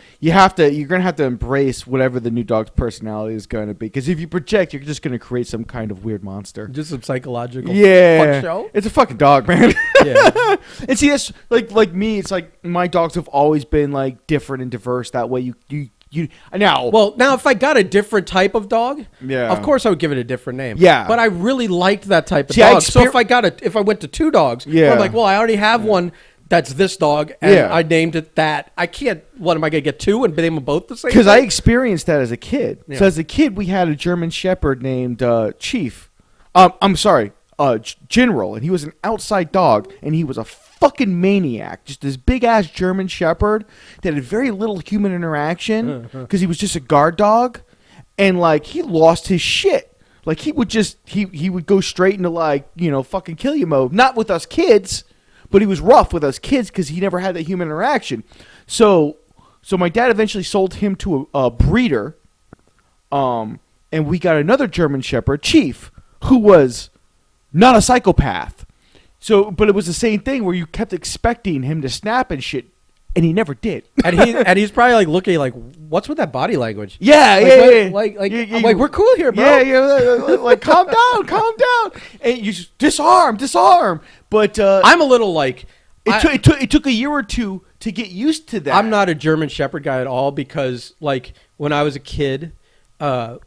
embrace whatever the new dog's personality is going to be. Because if you project, you're just gonna create some kind of weird monster. Just some psychological. Yeah, fuck show. It's a fucking dog, man. Yeah. And see, that's like me. It's like my dogs have always been like different and diverse. That way, now if I got a different type of dog, of course I would give it a different name. Yeah. But I really liked that type of dog. So if I went to two dogs, I'm like, well, I already have one that's this dog, and I named it that. I can't. What am I gonna get two and name them both the same? Because I experienced that as a kid. Yeah. So as a kid, we had a German Shepherd named Chief. General, and he was an outside dog, and he was a fucking maniac. Just this big ass German Shepherd that had very little human interaction because he was just a guard dog, and like he lost his shit. Like he would just he would go straight into like fucking kill you mode. Not with us kids, but he was rough with us kids because he never had that human interaction. So my dad eventually sold him to a breeder, and we got another German Shepherd, Chief, who was not a psychopath. So, but it was the same thing where you kept expecting him to snap and shit, and he never did. And he's probably like looking like, what's with that body language? Yeah. I'm like, we're cool here, bro. Yeah. Like, calm down. And you just disarm. But I'm a little like, it took a year or two to get used to that. I'm not a German Shepherd guy at all because like when I was a kid, one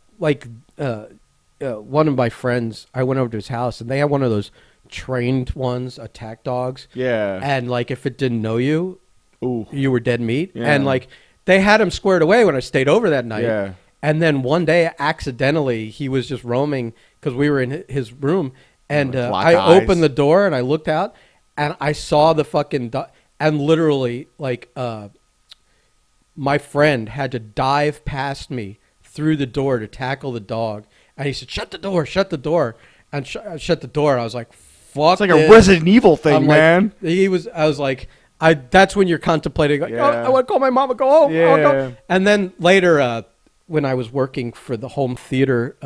of my friends, I went over to his house and they had one of those trained ones, attack dogs. Yeah. And like if it didn't know you, ooh, you were dead meat. Yeah. And like they had him squared away when I stayed over that night. Yeah. And then one day, accidentally, he was just roaming because we were in his room. And I opened the door and I looked out and I saw the fucking and literally, like, my friend had to dive past me through the door to tackle the dog. And he said, shut the door, and shut the door. And I was like, fuck. It's like a Resident Evil thing, man. I was like, that's when you're contemplating, like, oh, I want to call my mom and go home. Yeah. Go. And then later, when I was working for the home theater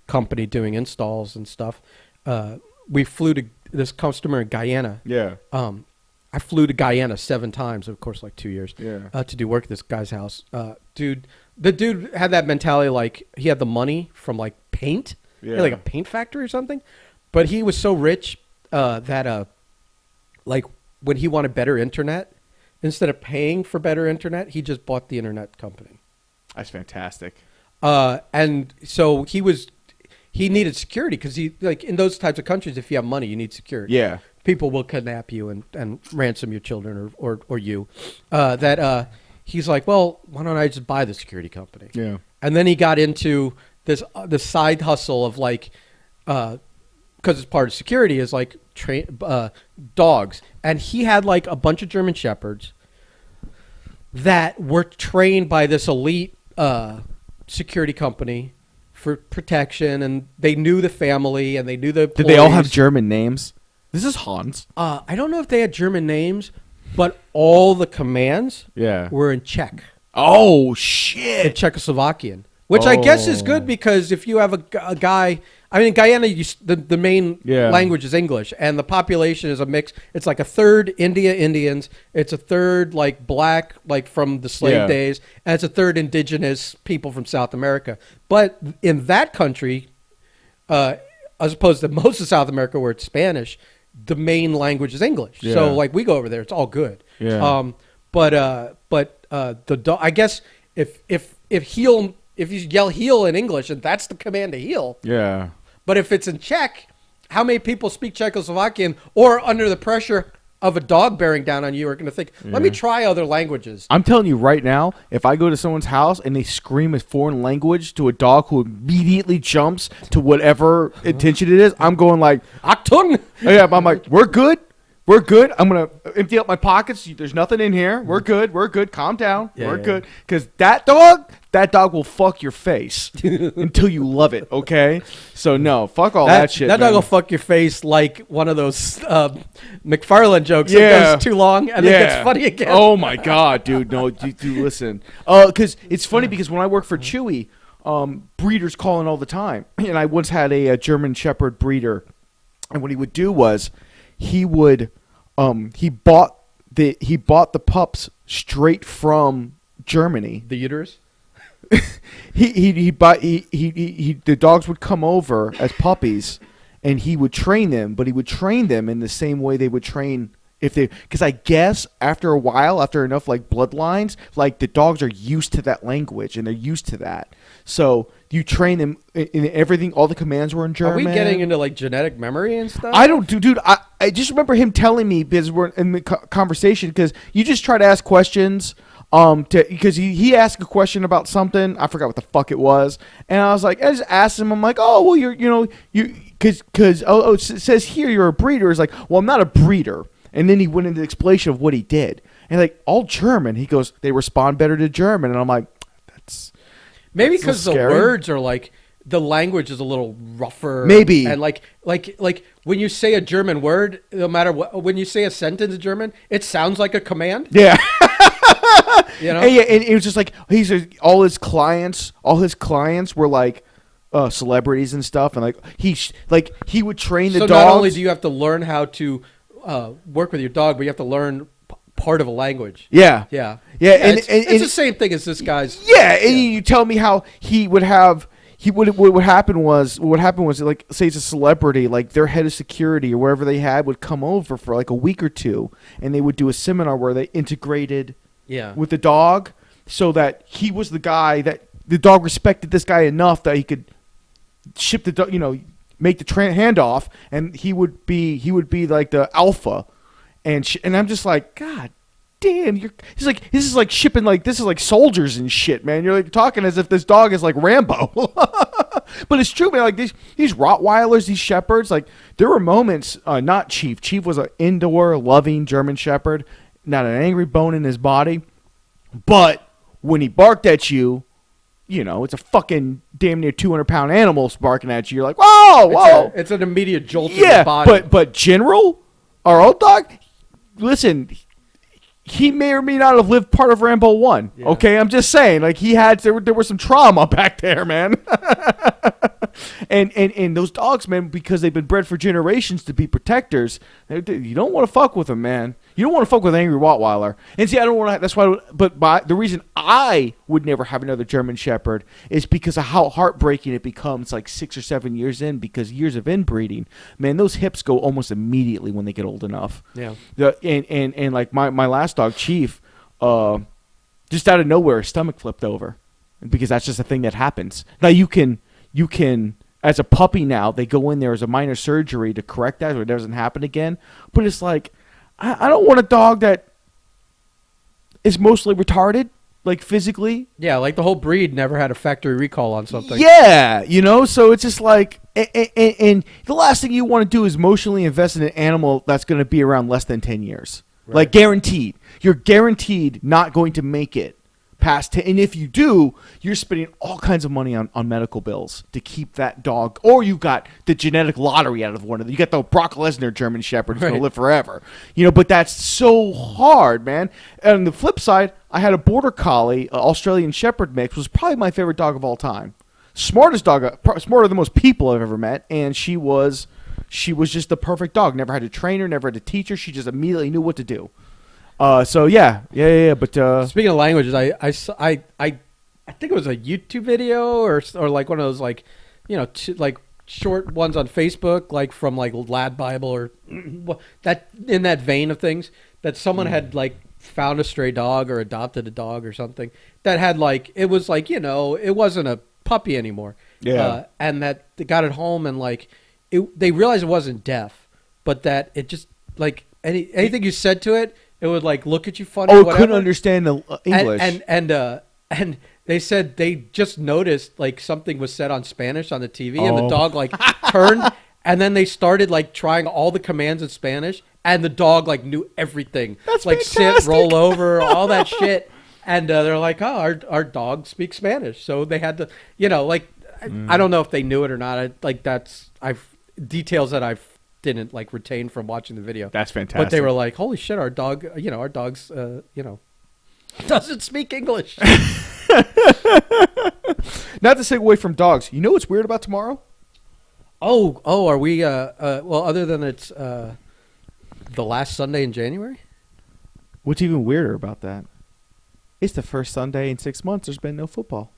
company doing installs and stuff, we flew to this customer in Guyana. Yeah. I flew to Guyana 7 times, of course, like 2 years, to do work at this guy's house. The dude had that mentality, like he had the money from like paint, he had like a paint factory or something, but he was so rich that like when he wanted better internet, instead of paying for better internet, he just bought the internet company. That's fantastic. And so he needed security because he, like, in those types of countries, if you have money, you need security. Yeah. People will kidnap you and ransom your children or you. He's like, well, why don't I just buy the security company? Yeah. And then he got into this side hustle of like, because it's part of security, is like dogs. And he had like a bunch of German Shepherds that were trained by this elite security company for protection, and they knew the family and they knew the employees. Did they all have German names? This is Hans. I don't know if they had German names, but all the commands were in Czech. Oh, shit. In Czechoslovakian, which I guess is good because if you have a guy, I mean, in Guyana, the main language is English, and the population is a mix. It's like a third Indians, it's a third like black, like from the slave days, and it's a third indigenous people from South America. But in that country, as opposed to most of South America where it's Spanish, the main language is English. Yeah. So like we go over there, it's all good. Yeah. But the dog, I guess if you yell heel in English, and that's the command to heel. Yeah. But if it's in Czech, how many people speak Czechoslovakian or under the pressure of a dog bearing down on you are going to think, let me try other languages? I'm telling you right now, if I go to someone's house and they scream a foreign language to a dog who immediately jumps to whatever intention it is, I'm going like, Achtung! Yeah, I'm like, we're good. We're good. I'm going to empty out my pockets. There's nothing in here. We're good. We're good. Calm down. We're good. Because that dog will fuck your face until you love it, okay? So, no, fuck all that shit, That dog will fuck your face like one of those McFarlane jokes that goes too long and then gets funny again. Oh, my God, dude. No, dude, listen. Because it's funny because when I worked for Chewy, breeders call in all the time. And I once had a German Shepherd breeder. And what he would do was he would he bought the pups straight from Germany. The uterus? The dogs would come over as puppies and he would train them, but he would train them in the same way they would train because I guess after a while, after enough like bloodlines, like the dogs are used to that language and they're used to that. So you train them in everything. All the commands were in German. Are we getting into like genetic memory and stuff? I don't do, dude. I just remember him telling me because we're in the conversation because you just try to ask questions. Because he asked a question about something, I forgot what the fuck it was, and I was like, I just asked him, I'm like, oh well, because it says here you're a breeder. It's like, well, I'm not a breeder. And then he went into the explanation of what he did, and like all German, he goes, they respond better to German, and I'm like, that's maybe because the words are like. The language is a little rougher. Maybe. And like when you say a German word, no matter what, when you say a sentence in German, it sounds like a command. Yeah. You know? And it was just like all his clients were like celebrities and stuff, and like he would train the dogs. So not only do you have to learn how to work with your dog, but you have to learn part of a language. Yeah. Yeah. Yeah. And it's the same thing as this guy's. Yeah. And you tell me how he would have. What would happen was like, say it's a celebrity, like their head of security or wherever they had would come over for like a week or two, and they would do a seminar where they integrated with the dog, so that he was the guy that the dog respected this guy enough that he could ship the dog, make the handoff, and he would be like the alpha, and I'm just like, God damn, this is like shipping, like, this is like soldiers and shit, man. You're like talking as if this dog is like Rambo. But it's true, man. Like these Rottweilers, these shepherds, like there were moments, not Chief. Chief was an indoor, loving German shepherd, not an angry bone in his body. But when he barked at you, you know, it's a fucking damn near 200-pound animal barking at you. You're like, whoa. It's an immediate jolt in the body. But General, our old dog, listen, he may or may not have lived part of Rambo 1. Yeah. Okay, I'm just saying, like there was some trauma back there, man. and those dogs, man, because they've been bred for generations to be protectors, you don't want to fuck with them, man. You don't want to fuck with an angry Rottweiler. And see, I don't want to. That's why. But the reason I would never have another German Shepherd is because of how heartbreaking it becomes, like 6 or 7 years in, because years of inbreeding, man, those hips go almost immediately when they get old enough. Yeah. And like my last dog, Chief, just out of nowhere, his stomach flipped over, because that's just a thing that happens. Now you can as a puppy now, they go in there as a minor surgery to correct that so it doesn't happen again. But it's like, I don't want a dog that is mostly retarded, like physically. Yeah, like the whole breed never had a factory recall on something. Yeah, you know, so it's just like, and the last thing you want to do is emotionally invest in an animal that's going to be around less than 10 years. Right. Like guaranteed. You're guaranteed not going to make it past 10. And if you do, you're spending all kinds of money on medical bills to keep that dog. Or you got the genetic lottery out of one of them. You got the Brock Lesnar German Shepherd who's going to live forever. You know, but that's so hard, man. And on the flip side, I had a Border Collie, Australian Shepherd mix, was probably my favorite dog of all time. Smartest dog, smarter than most people I've ever met. And she was just the perfect dog. Never had to train her, never had to teach her. She just immediately knew what to do. So yeah. But speaking of languages, I think it was a YouTube video or like one of those, like, you know, like short ones on Facebook, like from like Lad Bible or that, in that vein of things, that someone had like found a stray dog or adopted a dog or something that had, like, it was like, you know, it wasn't a puppy anymore. Yeah. And that they got it home, and like they realized it wasn't deaf, but that it just, like, anything you said to it, it would like look at you funny. Oh, it couldn't understand the English. And they said they just noticed like something was said on Spanish on the TV, and the dog like turned, and then they started like trying all the commands in Spanish, and the dog like knew everything. That's like fantastic. Sit, roll over, all that shit. And they're like, oh, our dog speaks Spanish, so they had to, you know, like I don't know if they knew it or not. Details that I've didn't like retain from watching the video. That's fantastic. But they were like, holy shit, our dog's doesn't speak English. Not to take away from dogs, you know what's weird about tomorrow? Are we well, other than it's the last Sunday in January? What's even weirder about that? It's the first Sunday in 6 months there's been no football.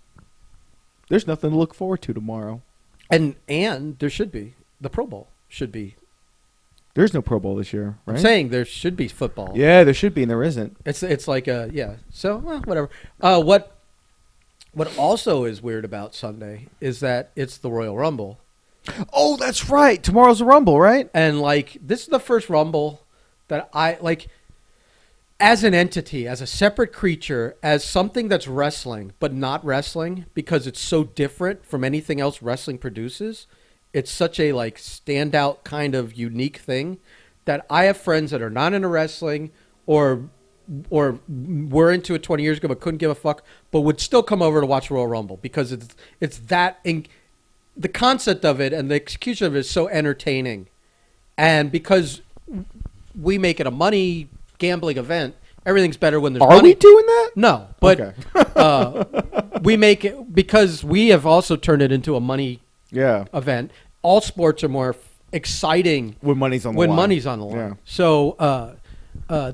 There's nothing to look forward to tomorrow. And there should be. The Pro Bowl should be. There's no Pro Bowl this year, right? I'm saying there should be football. Yeah, there should be, and there isn't. It's like yeah. So whatever. What also is weird about Sunday is that it's the Royal Rumble. Oh, that's right. Tomorrow's the Rumble, right? And like this is the first Rumble that I like, as an entity, as a separate creature, as something that's wrestling but not wrestling, because it's so different from anything else wrestling produces. It's such a like standout kind of unique thing that I have friends that are not into wrestling or were into it 20 years ago but couldn't give a fuck, but would still come over to watch Royal Rumble because it's that the concept of it and the execution of it is so entertaining, and because we make it a money gambling event, everything's better when there's money. Are we doing that? No, but okay. We make it because we have also turned it into a money event. All sports are more exciting when money's on the line. Yeah. So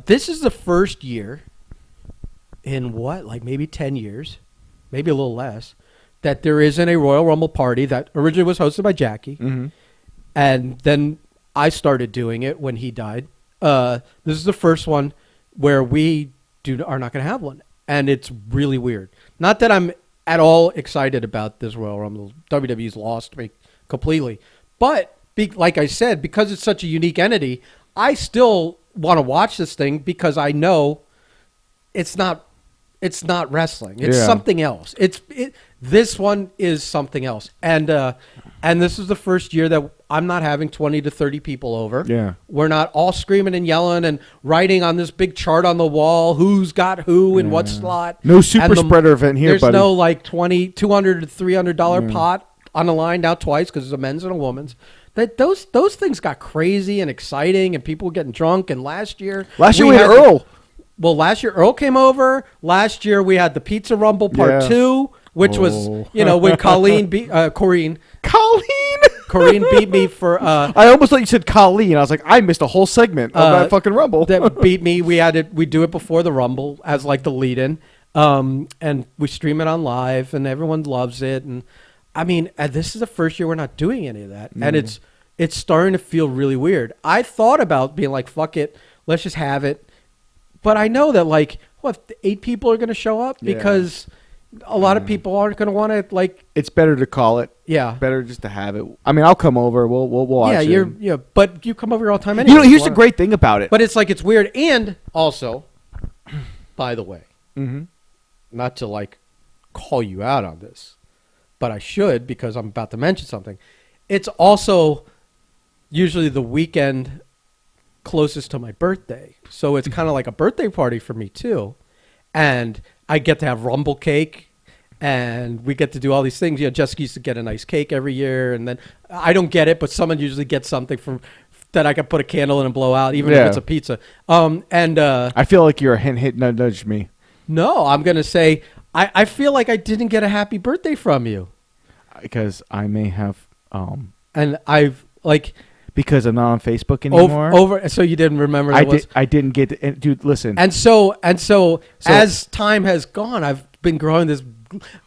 this is the first year in like maybe 10 years, maybe a little less, that there isn't a Royal Rumble party that originally was hosted by Jackie. Mm-hmm. And then I started doing it when he died. This is the first one where we are not going to have one. And it's really weird. Not that I'm at all excited about this Royal Rumble. WWE's lost me completely. But like I said, because it's such a unique entity, I still want to watch this thing because I know it's not wrestling. It's Yeah. something else. This one is something else. And this is the first year that I'm not having 20 to 30 people over. Yeah. We're not all screaming and yelling and writing on this big chart on the wall who's got who in what slot. No super And spreader event here, there's buddy. no like $200 to $300 pot on the line now twice because it's a men's and a woman's. Those things got crazy and exciting and people were getting drunk. And last year we had Earl. Well, last year Earl came over. Last year we had the Pizza Rumble Part 2, which was, when Colleen beat Corrine beat me for. I almost thought you said Colleen. I was like, I missed a whole segment of that fucking Rumble. That beat me. We do it before the Rumble as like the lead-in, and we stream it on live, and everyone loves it. And I mean, this is the first year we're not doing any of that, and it's starting to feel really weird. I thought about being like, fuck it, let's just have it. But I know that, like, 8 people are going to show up because a lot of people aren't going to want to, like... It's better to call it. Yeah. Better just to have it. I mean, I'll come over. We'll watch it. But you come over all the time anyway. You know, here's the great thing about it. But it's like, it's weird. And also, by the way, not to, like, call you out on this, but I should because I'm about to mention something. It's also usually the weekend closest to my birthday, so it's kind of like a birthday party for me too, and I get to have Rumble cake, and we get to do all these things. Jessica used to get a nice cake every year, and then I don't get it, but someone usually gets something from that I can put a candle in and blow out, even if it's a pizza. I feel like you're a hint nudge me. No, I'm gonna say I feel like I didn't get a happy birthday from you because I may have and I've like. Because I'm not on Facebook anymore. So you didn't remember I didn't get to, dude, listen. And so as time has gone, I've been growing this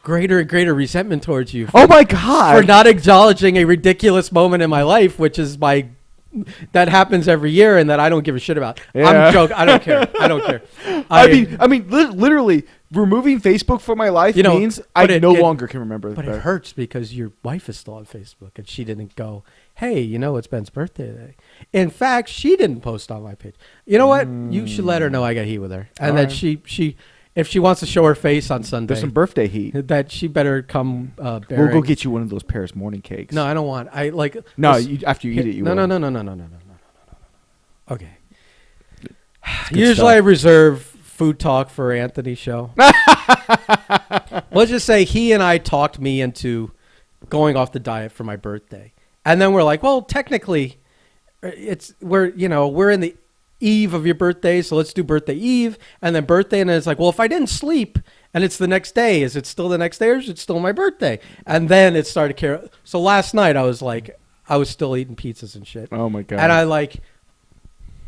greater and greater resentment towards you. Oh my God. For not acknowledging a ridiculous moment in my life, which is that happens every year and that I don't give a shit about. Yeah. I'm joking. I don't care. I don't care. I mean, literally removing Facebook from my life means I no longer can remember. But it hurts because your wife is still on Facebook and she didn't go, hey, it's Ben's birthday today. In fact, she didn't post on my page. You know what? You should let her know I got heat with her. And that she if she wants to show her face on Sunday. There's some birthday heat. That she better come bearing. We'll go get you one of those Paris morning cakes. No, I don't want. After you eat it, you will. No. Okay. Usually I reserve food talk for Anthony's show. Let's just say he and I talked me into going off the diet for my birthday. And then we're like, well, technically, we're in the eve of your birthday, so let's do birthday eve, and then birthday, and then it's like, well, if I didn't sleep and it's the next day, is it still the next day or is it still my birthday? And then it started to care. So last night I was still eating pizzas and shit. Oh my God. And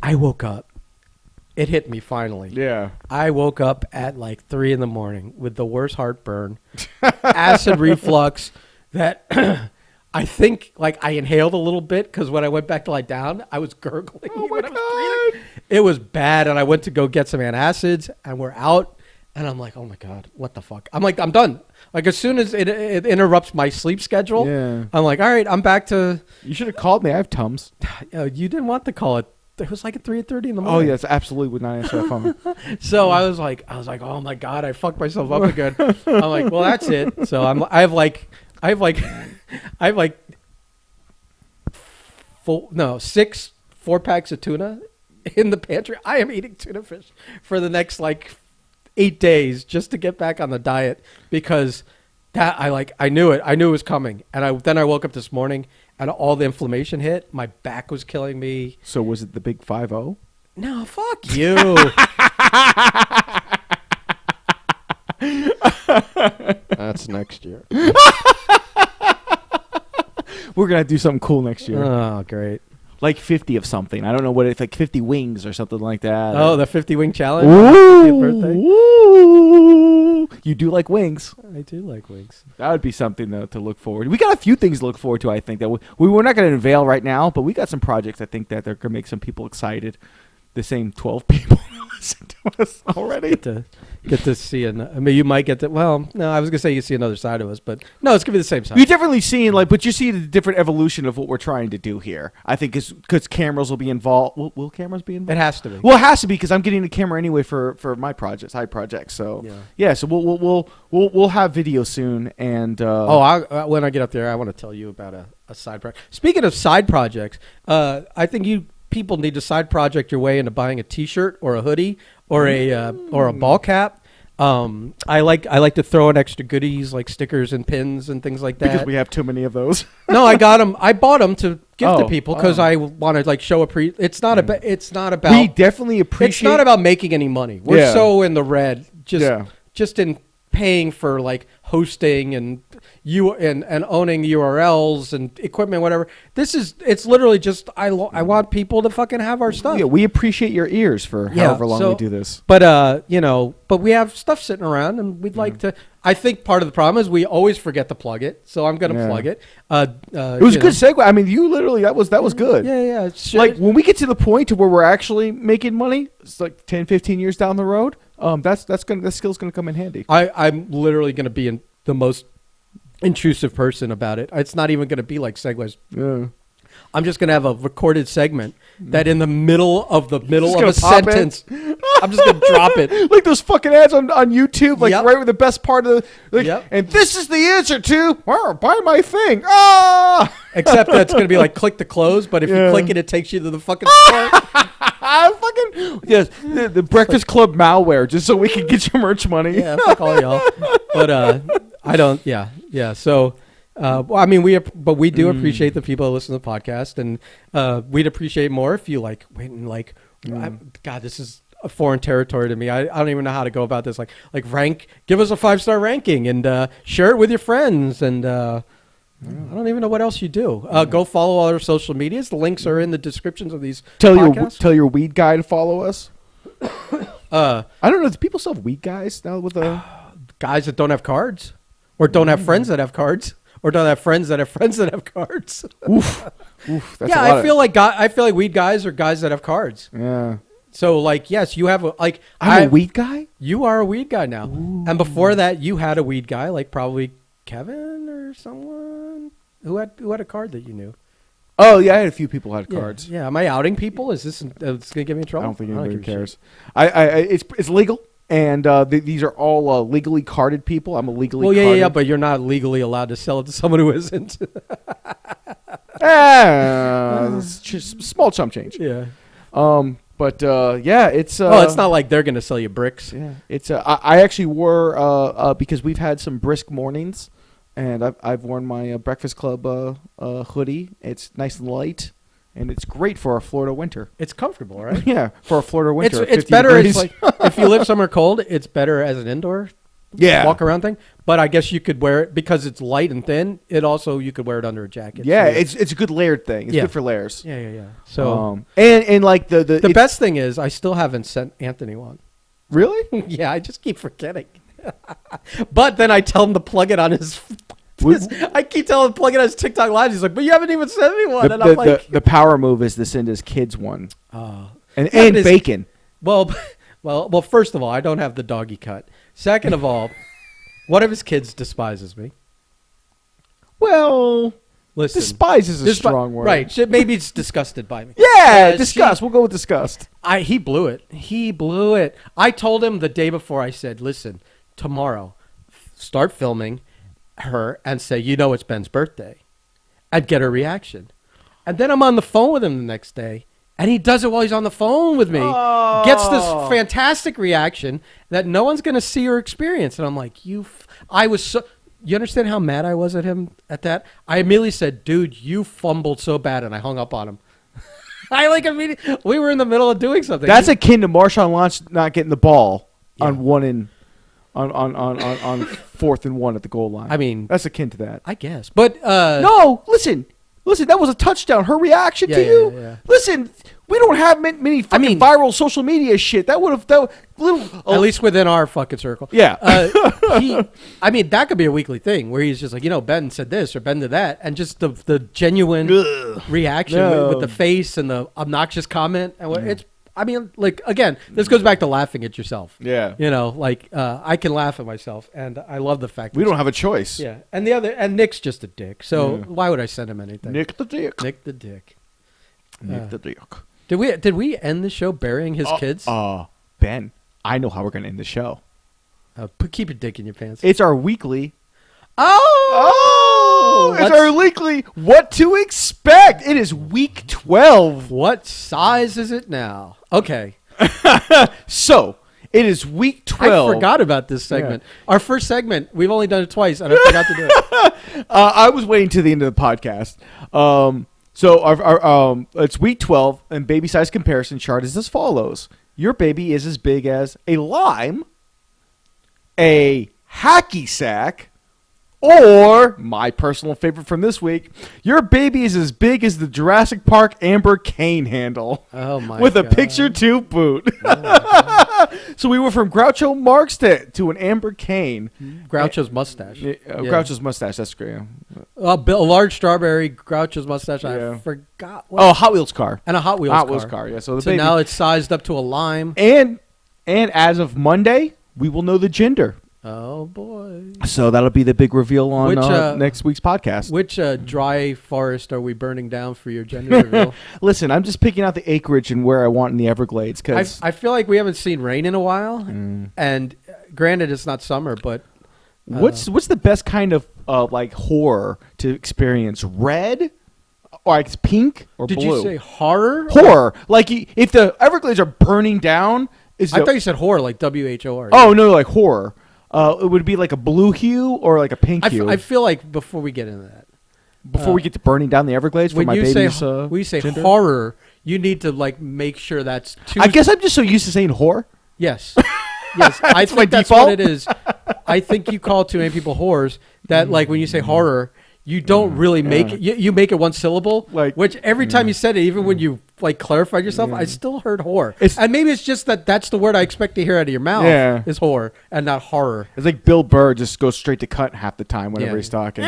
I woke up. It hit me finally. Yeah. I woke up at like 3 a.m. with the worst heartburn, acid reflux that I think I inhaled a little bit because when I went back to lie down, I was gurgling. Oh my God. I was breathing. It was bad, and I went to go get some antacids, and we're out, and I'm like, oh my God, what the fuck? I'm like, I'm done. Like as soon as it interrupts my sleep schedule, I'm like, all right, I'm back to. You should have called me. I have Tums. You didn't want to call it. It was like at 3:30 in the morning. Oh yes, absolutely would not answer that phone. So I was like, oh my God, I fucked myself up again. I'm like, well, that's it. So I have 6 4-packs of tuna in the pantry. I am eating tuna fish for the next 8 days just to get back on the diet because that I knew it. I knew it was coming. And then I woke up this morning and all the inflammation hit. My back was killing me. So was it the big 5-0? No, fuck you. That's next year. We're going to do something cool next year. Oh, great. Like 50 of something. I don't know what it's like 50 wings or something like that. Oh, the 50 wing challenge? Ooh, birthday? Ooh. You do like wings. I do like wings. That would be something though to look forward to. We got a few things to look forward to, I think, that we're not going to unveil right now, but we got some projects I think that they're going to make some people excited. the same 12 people listen to us already. Get to see I mean, you might get to. Well, no, I was gonna say you see another side of us, but no, it's gonna be the same side. You're definitely seeing but you see the different evolution of what we're trying to do here. I think because cameras will be involved. Will cameras be involved? It has to be. Well, it has to be because I'm getting the camera anyway for my side projects. So yeah, so we'll have video soon. And when I get up there, I want to tell you about a side project. Speaking of side projects, I think people need to side project your way into buying a T-shirt or a hoodie or a ball cap. I like to throw in extra goodies like stickers and pins and things like that because we have too many of those. No, I got them. I bought them to give to people because I want to show It's not about. We definitely appreciate. It's not about making any money. We're so in the red. Just in paying for hosting and owning URLs and equipment, whatever. It's literally just I want people to fucking have our stuff. Yeah, we appreciate your ears for however long we do this. But but we have stuff sitting around and we'd like to. I think part of the problem is we always forget to plug it, so I'm going to plug it. It was a good segue. I mean, you literally that was good. Yeah. Like when we get to the point to where we're actually making money, it's 10, 15 years down the road. That skill's gonna come in handy. I'm literally gonna be the most intrusive person about it. It's not even gonna be like segues. Yeah. I'm just gonna have a recorded segment that in the middle of a sentence, I'm just gonna drop it like those fucking ads on YouTube, right with the best part of and this is the answer to buy my thing. Except that's gonna be click to close, but if you click it takes you to the fucking store. The Breakfast Club malware just so we can get your merch money. Yeah, fuck all y'all. But I don't. Yeah. So. I mean, we do appreciate the people that listen to the podcast, and we'd appreciate more if you wait and God, this is a foreign territory to me. I don't even know how to go about this. Give us a 5-star ranking and share it with your friends. And I don't even know what else you do. Go follow all our social medias. The links are in the descriptions of these podcasts. Tell your weed guy to follow us. I don't know. Do people still have weed guys now with guys that don't have cards, or don't have friends that have cards? Or don't have friends that have friends that have cards. Oof. That's I feel like weed guys are guys that have cards. Yeah. So yes, you have I'm a weed guy. You are a weed guy now. Ooh. And before that, you had a weed guy, probably Kevin or someone who had a card that you knew. Oh yeah, I had a few people who had cards. Yeah. Am I outing people? Is this it's gonna get me in trouble? I don't think anybody cares. It's legal. And these are all legally carded people. I'm a legally carded. Yeah, but you're not legally allowed to sell it to someone who isn't. Just small chump change. Yeah. But it's. Well, it's not like they're gonna sell you bricks. Yeah. It's. I actually wore because we've had some brisk mornings, and I've worn my Breakfast Club hoodie. It's nice and light. And it's great for our Florida winter. It's comfortable, right? Yeah, for a Florida winter. It's better. It's if you live somewhere cold, it's better as an indoor walk around thing. But I guess you could wear it because it's light and thin. You could wear it under a jacket. Yeah, so it's a good layered thing. It's good for layers. Yeah. So and the best thing is I still haven't sent Anthony one. Really? Yeah, I just keep forgetting. But then I tell him to plug it on his. I keep telling him to plug it on his TikTok live. He's like, but you haven't even sent me one. And I'm like, the power move is to send his kids one. And bacon. Well, first of all, I don't have the doggy cut. Second of all, one of his kids despises me. Well, listen, despise is a strong word. Right. Maybe it's disgusted by me. Yeah, disgust. We'll go with disgust. He blew it. I told him the day before, I said, listen, tomorrow, start filming her and say, it's Ben's birthday. I'd get her reaction. And then I'm on the phone with him the next day, and he does it while he's on the phone with me. Gets this fantastic reaction that no one's going to see or experience. And I'm like, you understand how mad I was at him at that? I immediately said, dude, you fumbled so bad, and I hung up on him. Immediately, we were in the middle of doing something. That's akin to Marshawn Lynch not getting the ball on 4th and 1 at the goal line. I mean, that's akin to that, I guess. But no, listen, that was a touchdown. Her reaction to you. Yeah. Listen, we don't have many fucking viral social media shit. That little at least within our fucking circle. Yeah. That could be a weekly thing where he's just like, Ben said this or Ben did that, and just the genuine reaction with the face and the obnoxious comment, and I mean, like, again, this goes back to laughing at yourself. Yeah. You know, like, I can laugh at myself, and I love the fact We don't have a choice. Yeah. And Nick's just a dick, so why would I send him anything? Nick the dick. Nick the dick. Nick the dick. Did we end the show burying his kids? Ben, I know how we're going to end the show. Keep your dick in your pants. It's our weekly. It's What's- our weekly What to Expect. It is week 12. What size is it now? Okay. So, it is week 12. I forgot about this segment. Our first segment, we've only done it twice, and I forgot to do it. I was waiting to the end of the podcast. So our it's week 12, and baby size comparison chart is as follows. Your baby is as big as a lime, a hacky sack, or, my personal favorite from this week, your baby is as big as the Jurassic Park Amber cane handle. Oh, my with God. a picture tube boot. So we went from Groucho Marx to an Amber cane. Groucho's mustache. Yeah, Groucho's mustache, that's great. A large strawberry, Groucho's mustache. Yeah. I forgot. What. Oh, Hot Wheels car. And a Hot Wheels car. Yeah. So the So baby. now it's sized up to a lime. And as of Monday, we will know the gender. Oh, boy. So that'll be the big reveal on Which, next week's podcast. Which dry forest are we burning down for your gender reveal? Listen, I'm just picking out the acreage and where I want in the Everglades. Cause I feel like we haven't seen rain in a while. And granted, it's not summer, but... what's the best kind of like horror to experience? Red? Or like pink or Did blue? you say horror? Horror. Like if the Everglades are burning down... I thought you said horror, like WHOR. Oh, no, like horror. It would be like a blue hue or like a pink hue. I feel like before we get into that, Before we get to burning down the Everglades for when my you baby's say when you say gender? horror, you need to like make sure that's two. I guess I'm just so used to saying whore. Yes, yes. I That's my think that's default. what it is. I think you call too many people whores. That like when you say horror, you don't really make it. You make it one syllable. Like- which every time you said it, even when you like clarified yourself, I still heard whore. And maybe it's just that's the word I expect to hear out of your mouth. Yeah. Is whore and not horror. It's like Bill Burr just goes straight to cut half the time whenever Yeah. he's talking.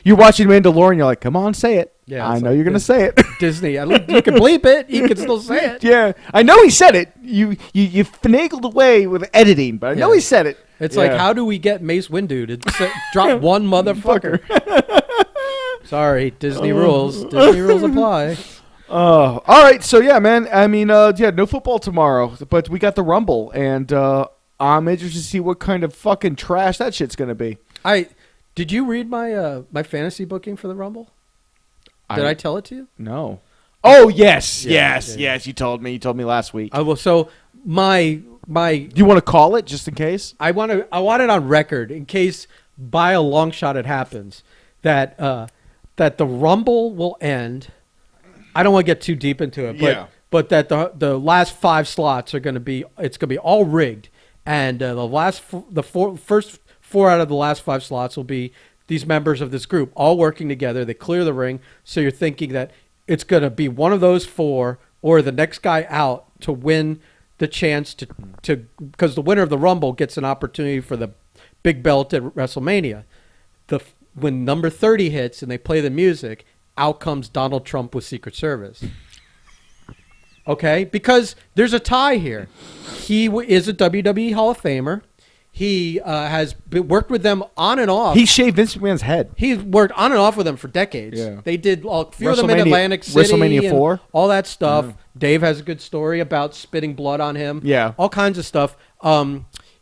You're watching Mandalorian. You're like, come on, say it. Yeah, I it's know like you're gonna this. say it. Disney. At least you can bleep it. You can still say it. Yeah, I know he said it. You finagled away with editing, but I know Yeah. he said it. It's Yeah. like, how do we get Mace Windu to drop one motherfucker? Sorry, Disney rules. Disney rules apply. All right, so yeah, man. I mean, no football tomorrow, but we got the Rumble, and I'm interested to see what kind of fucking trash that shit's gonna be. Did you read my my fantasy booking for the Rumble? Did I tell it to you? No. Oh yes, Yeah, yes, yeah. yes. You told me. You told me last week. I will. So my Do you want to call it just in case? I want it on record in case by a long shot it happens that that the Rumble will end. I don't want to get too deep into it, but that the last 5 slots are going to be all rigged, and the first 4 out of the last 5 slots will be these members of this group all working together. They clear the ring, so you're thinking that it's going to be one of those 4 or the next guy out to win the chance to because the winner of the Rumble gets an opportunity for the big belt at WrestleMania. When number 30 hits and they play the music, out comes Donald Trump with Secret Service. Okay? Because there's a tie here. He is a WWE Hall of Famer. He has worked with them on and off. He shaved Vince McMahon's head. He's worked on and off with them for decades. Yeah. They did a few of them in Atlantic City. WrestleMania and 4. All that stuff. Dave has a good story about spitting blood on him. Yeah. All kinds of stuff.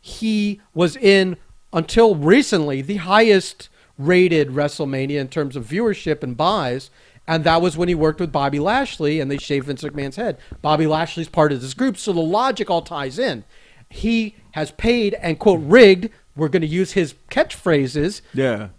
He was in, until recently, the highest rated WrestleMania in terms of viewership and buys. And that was when he worked with Bobby Lashley and they shaved Vince McMahon's head. Bobby Lashley's part of this group, so the logic all ties in. He has paid and, quote, rigged, we're going to use his catchphrases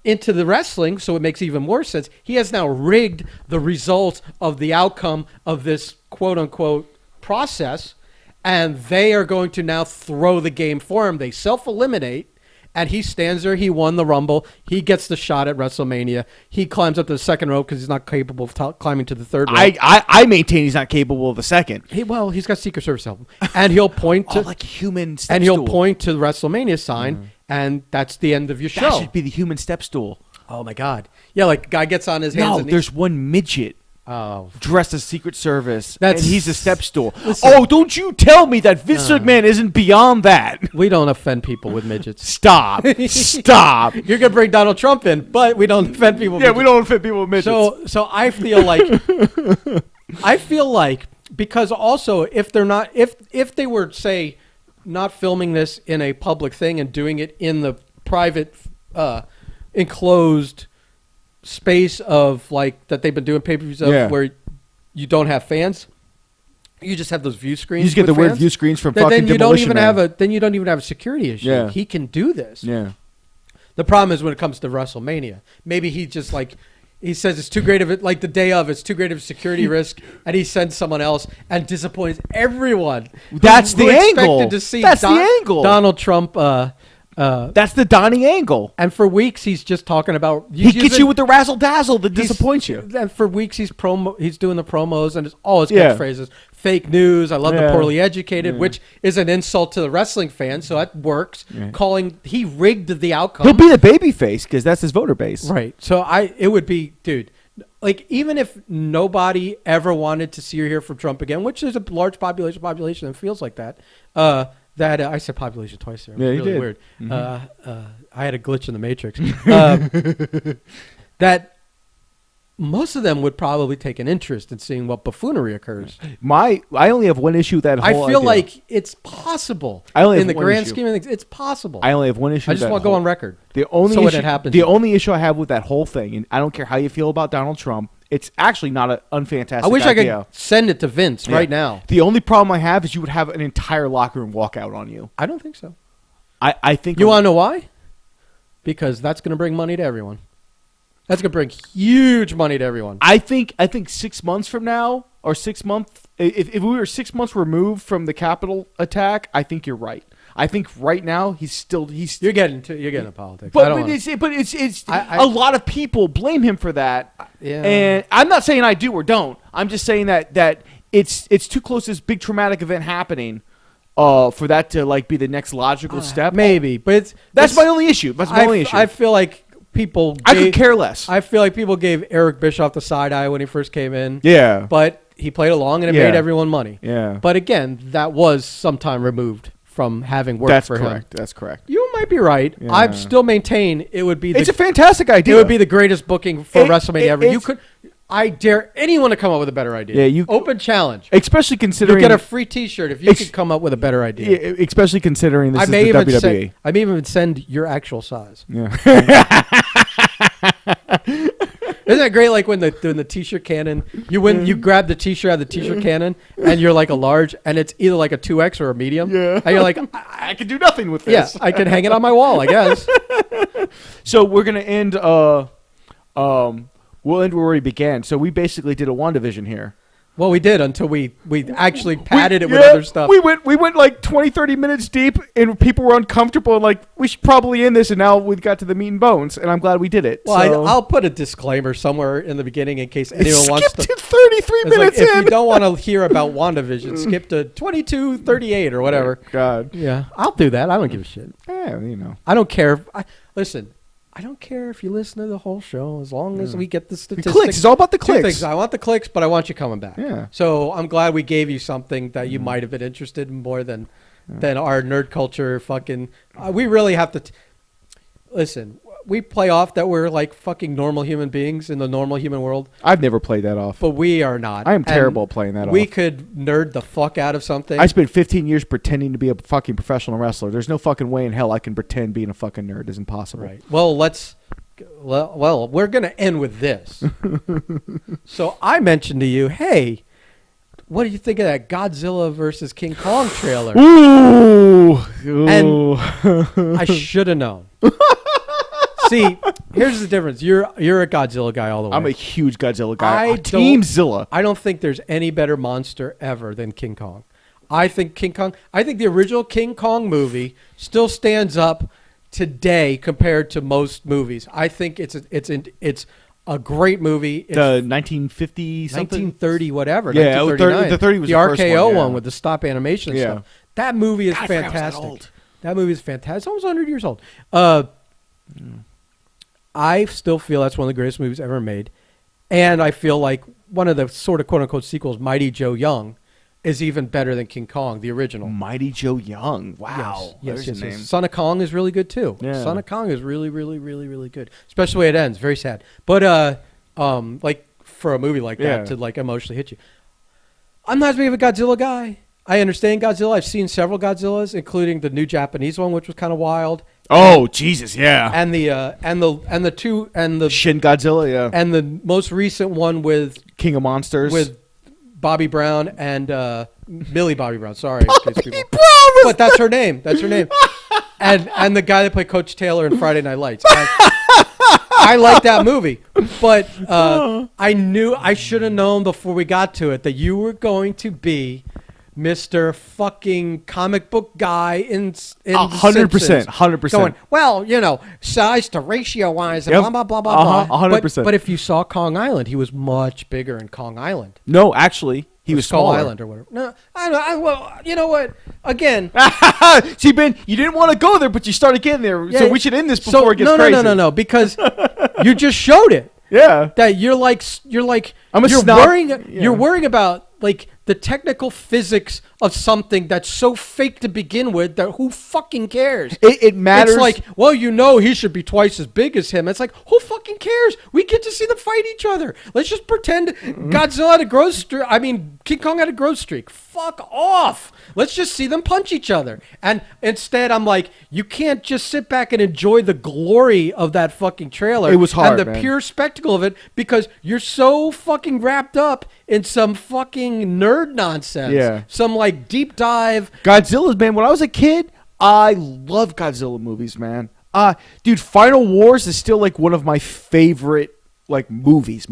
into the wrestling, so it makes even more sense. He has now rigged the results of the outcome of this, quote, unquote, process, and they are going to now throw the game for him. They self-eliminate, and he stands there. He won the Rumble. He gets the shot at WrestleMania. He climbs up to the second rope because he's not capable of climbing to the third rope. I maintain he's not capable of the second. He's got Secret Service help him. And he'll point to like human step and he'll stool. point to the WrestleMania sign, and that's the end of your That show. should be the human step stool. Oh my God! Yeah, like guy gets on his hands. No, and there's one midget dressed as Secret Service, and he's a step stool. Listen, oh, don't you tell me that Vince McMahon isn't beyond that. We don't offend people with midgets. Stop. Stop. You're going to bring Donald Trump in, but we don't offend people with midgets. We don't offend people with midgets. So I feel like, because also if they're not, if they were, say, not filming this in a public thing and doing it in the private, enclosed space of like that they've been doing pay-per-views of where you don't have fans, you just have those view screens. You just get the weird view screens from fucking then you Demolition don't even Man. then you don't even have a security issue. Yeah. He can do this. Yeah. The problem is when it comes to WrestleMania, maybe he just like he says it's too great of it, like the day of, it's too great of a security risk, and he sends someone else and disappoints everyone. That's the angle. Expected to see That's the angle. Donald Trump. That's the Donnie angle. And for weeks he's just talking about. He gets you with the razzle dazzle that disappoints you. And for weeks he's doing the promos and it's all his catchphrases. Fake news. I love the poorly educated, which is an insult to the wrestling fans. So that works. Yeah. He rigged the outcome. He'll be the baby face because that's his voter base. Right. So it would be, dude. Like even if nobody ever wanted to see or hear from Trump again, which is a large population and feels like that. That I said population twice there. Yeah, really you did. Weird. I had a glitch in the matrix. That most of them would probably take an interest in seeing what buffoonery occurs. I only have one issue with that whole I feel idea. like it's possible. In the grand scheme of things, it's possible. I only have one issue. I just want to go on record. The only issue I have with that whole thing, and I don't care how you feel about Donald Trump, it's actually not an unfantastic idea. I wish I could send it to Vince right now. The only problem I have is you would have an entire locker room walk out on you. I don't think so. I think you want to know why? Because that's going to bring money to everyone. That's going to bring huge money to everyone. I think 6 months from now, or 6 months, if we were 6 months removed from the Capitol attack, I think you're right. I think right now he's you're getting into politics. But it's a lot of people blame him for that. Yeah. And I'm not saying I do or don't. I'm just saying that it's too close to this big traumatic event happening for that to like be the next logical step. Maybe, but that's my only issue. That's my only issue. I feel like people I could care less. I feel like people gave Eric Bischoff the side eye when he first came in. Yeah. But he played along and it made everyone money. Yeah. But again, that was some time removed from having worked for him. That's correct. You might be right. Yeah. I still maintain it would be. It's a fantastic idea. It would be the greatest booking for WrestleMania ever. I dare anyone to come up with a better idea. Yeah, open challenge. Especially considering you get a free T-shirt if you could come up with a better idea. Yeah, especially considering this is the WWE. I may even send your actual size. Yeah. Isn't that great? Like when the T-shirt cannon, you grab the T-shirt out of the T-shirt cannon, and you're like a large, and it's either like a 2X or a medium. Yeah. And you're like, I can do nothing with this. Yeah, I can hang it on my wall, I guess. So we're gonna end. We'll end where we began. So we basically did a WandaVision here. Well, we did until we actually padded it with other stuff. We went like 20, 30 minutes deep, and people were uncomfortable, and like, we should probably end this, and now we got to the meat and bones, and I'm glad we did it. Well, I'll put a disclaimer somewhere in the beginning in case anyone wants to. Skip to 33 minutes in. If you don't want to hear about WandaVision, skip to 22:38 or whatever. God. Yeah, I'll do that. I don't give a shit. Yeah, you know. I don't care. Listen. I don't care if you listen to the whole show as long as we get the statistics. The clicks. It's all about the clicks. Two things. I want the clicks, but I want you coming back. Yeah. So I'm glad we gave you something that you might have been interested in more than our nerd culture fucking. We really have to. Listen, we play off that we're like fucking normal human beings in the normal human world. I've never played that off. But we are not. I am terrible at playing that off. We could nerd the fuck out of something. I spent 15 years pretending to be a fucking professional wrestler. There's no fucking way in hell I can pretend being a fucking nerd is impossible. Right. Well, we're going to end with this. So I mentioned to you, hey, what do you think of that Godzilla versus King Kong trailer? Ooh. And I should have known. See, here's the difference. You're a Godzilla guy all the way. I'm a huge Godzilla guy. Team Zilla. I don't think there's any better monster ever than King Kong. I think the original King Kong movie still stands up today compared to most movies. I think it's a great movie. It's the 1950 something, 1930 whatever. Yeah, the 30 was the first RKO one with the stop animation stuff. That movie is fantastic. That movie is fantastic. It's almost 100 years old. I still feel that's one of the greatest movies ever made. And I feel like one of the sort of quote-unquote sequels, Mighty Joe Young, is even better than King Kong, the original. Mighty Joe Young. Wow. Yes. Son of Kong is really good, too. Yeah. Son of Kong is really, really, really, really good. Especially the way it ends. Very sad. But, like, for a movie like that to, like, emotionally hit you. I'm not as big of a Godzilla guy. I understand Godzilla. I've seen several Godzillas, including the new Japanese one, which was kind of wild. Oh, Jesus, yeah. And the Shin Godzilla, yeah. And the most recent one with King of Monsters. With Bobby Brown and Millie Bobby Brown. Sorry, Bobby Brown. But that's her name. That's her name. And the guy that played Coach Taylor in Friday Night Lights. I like that movie, but I should have known before we got to it that you were going to be Mr. fucking comic book guy in 100%, 100%. Going, well, you know, size to ratio wise and blah, blah, blah, blah, blah. 100%. But if you saw Kong Island, he was much bigger in Kong Island. No, actually, he was Skull smaller. Island or whatever. No, well, you know what? Again. See, Ben, you didn't want to go there, but you started getting there. So we should end this before it gets crazy. No, because you just showed it. Yeah. That you're like I'm a you're snob. You're worrying about like the technical physics of something that's so fake to begin with that who fucking cares? It matters. It's like, well, you know, he should be twice as big as him. It's like, who fucking cares? We get to see them fight each other. Let's just pretend Godzilla had a growth streak. I mean, King Kong had a growth streak. Fuck off. Let's just see them punch each other. And instead, I'm like, you can't just sit back and enjoy the glory of that fucking trailer. It was hard, and the pure spectacle of it because you're so fucking wrapped up in some fucking nerd nonsense. Yeah. Some like deep dive. Godzilla's, man, when I was a kid, I loved Godzilla movies, man. Dude, Final Wars is still like one of my favorite like movies.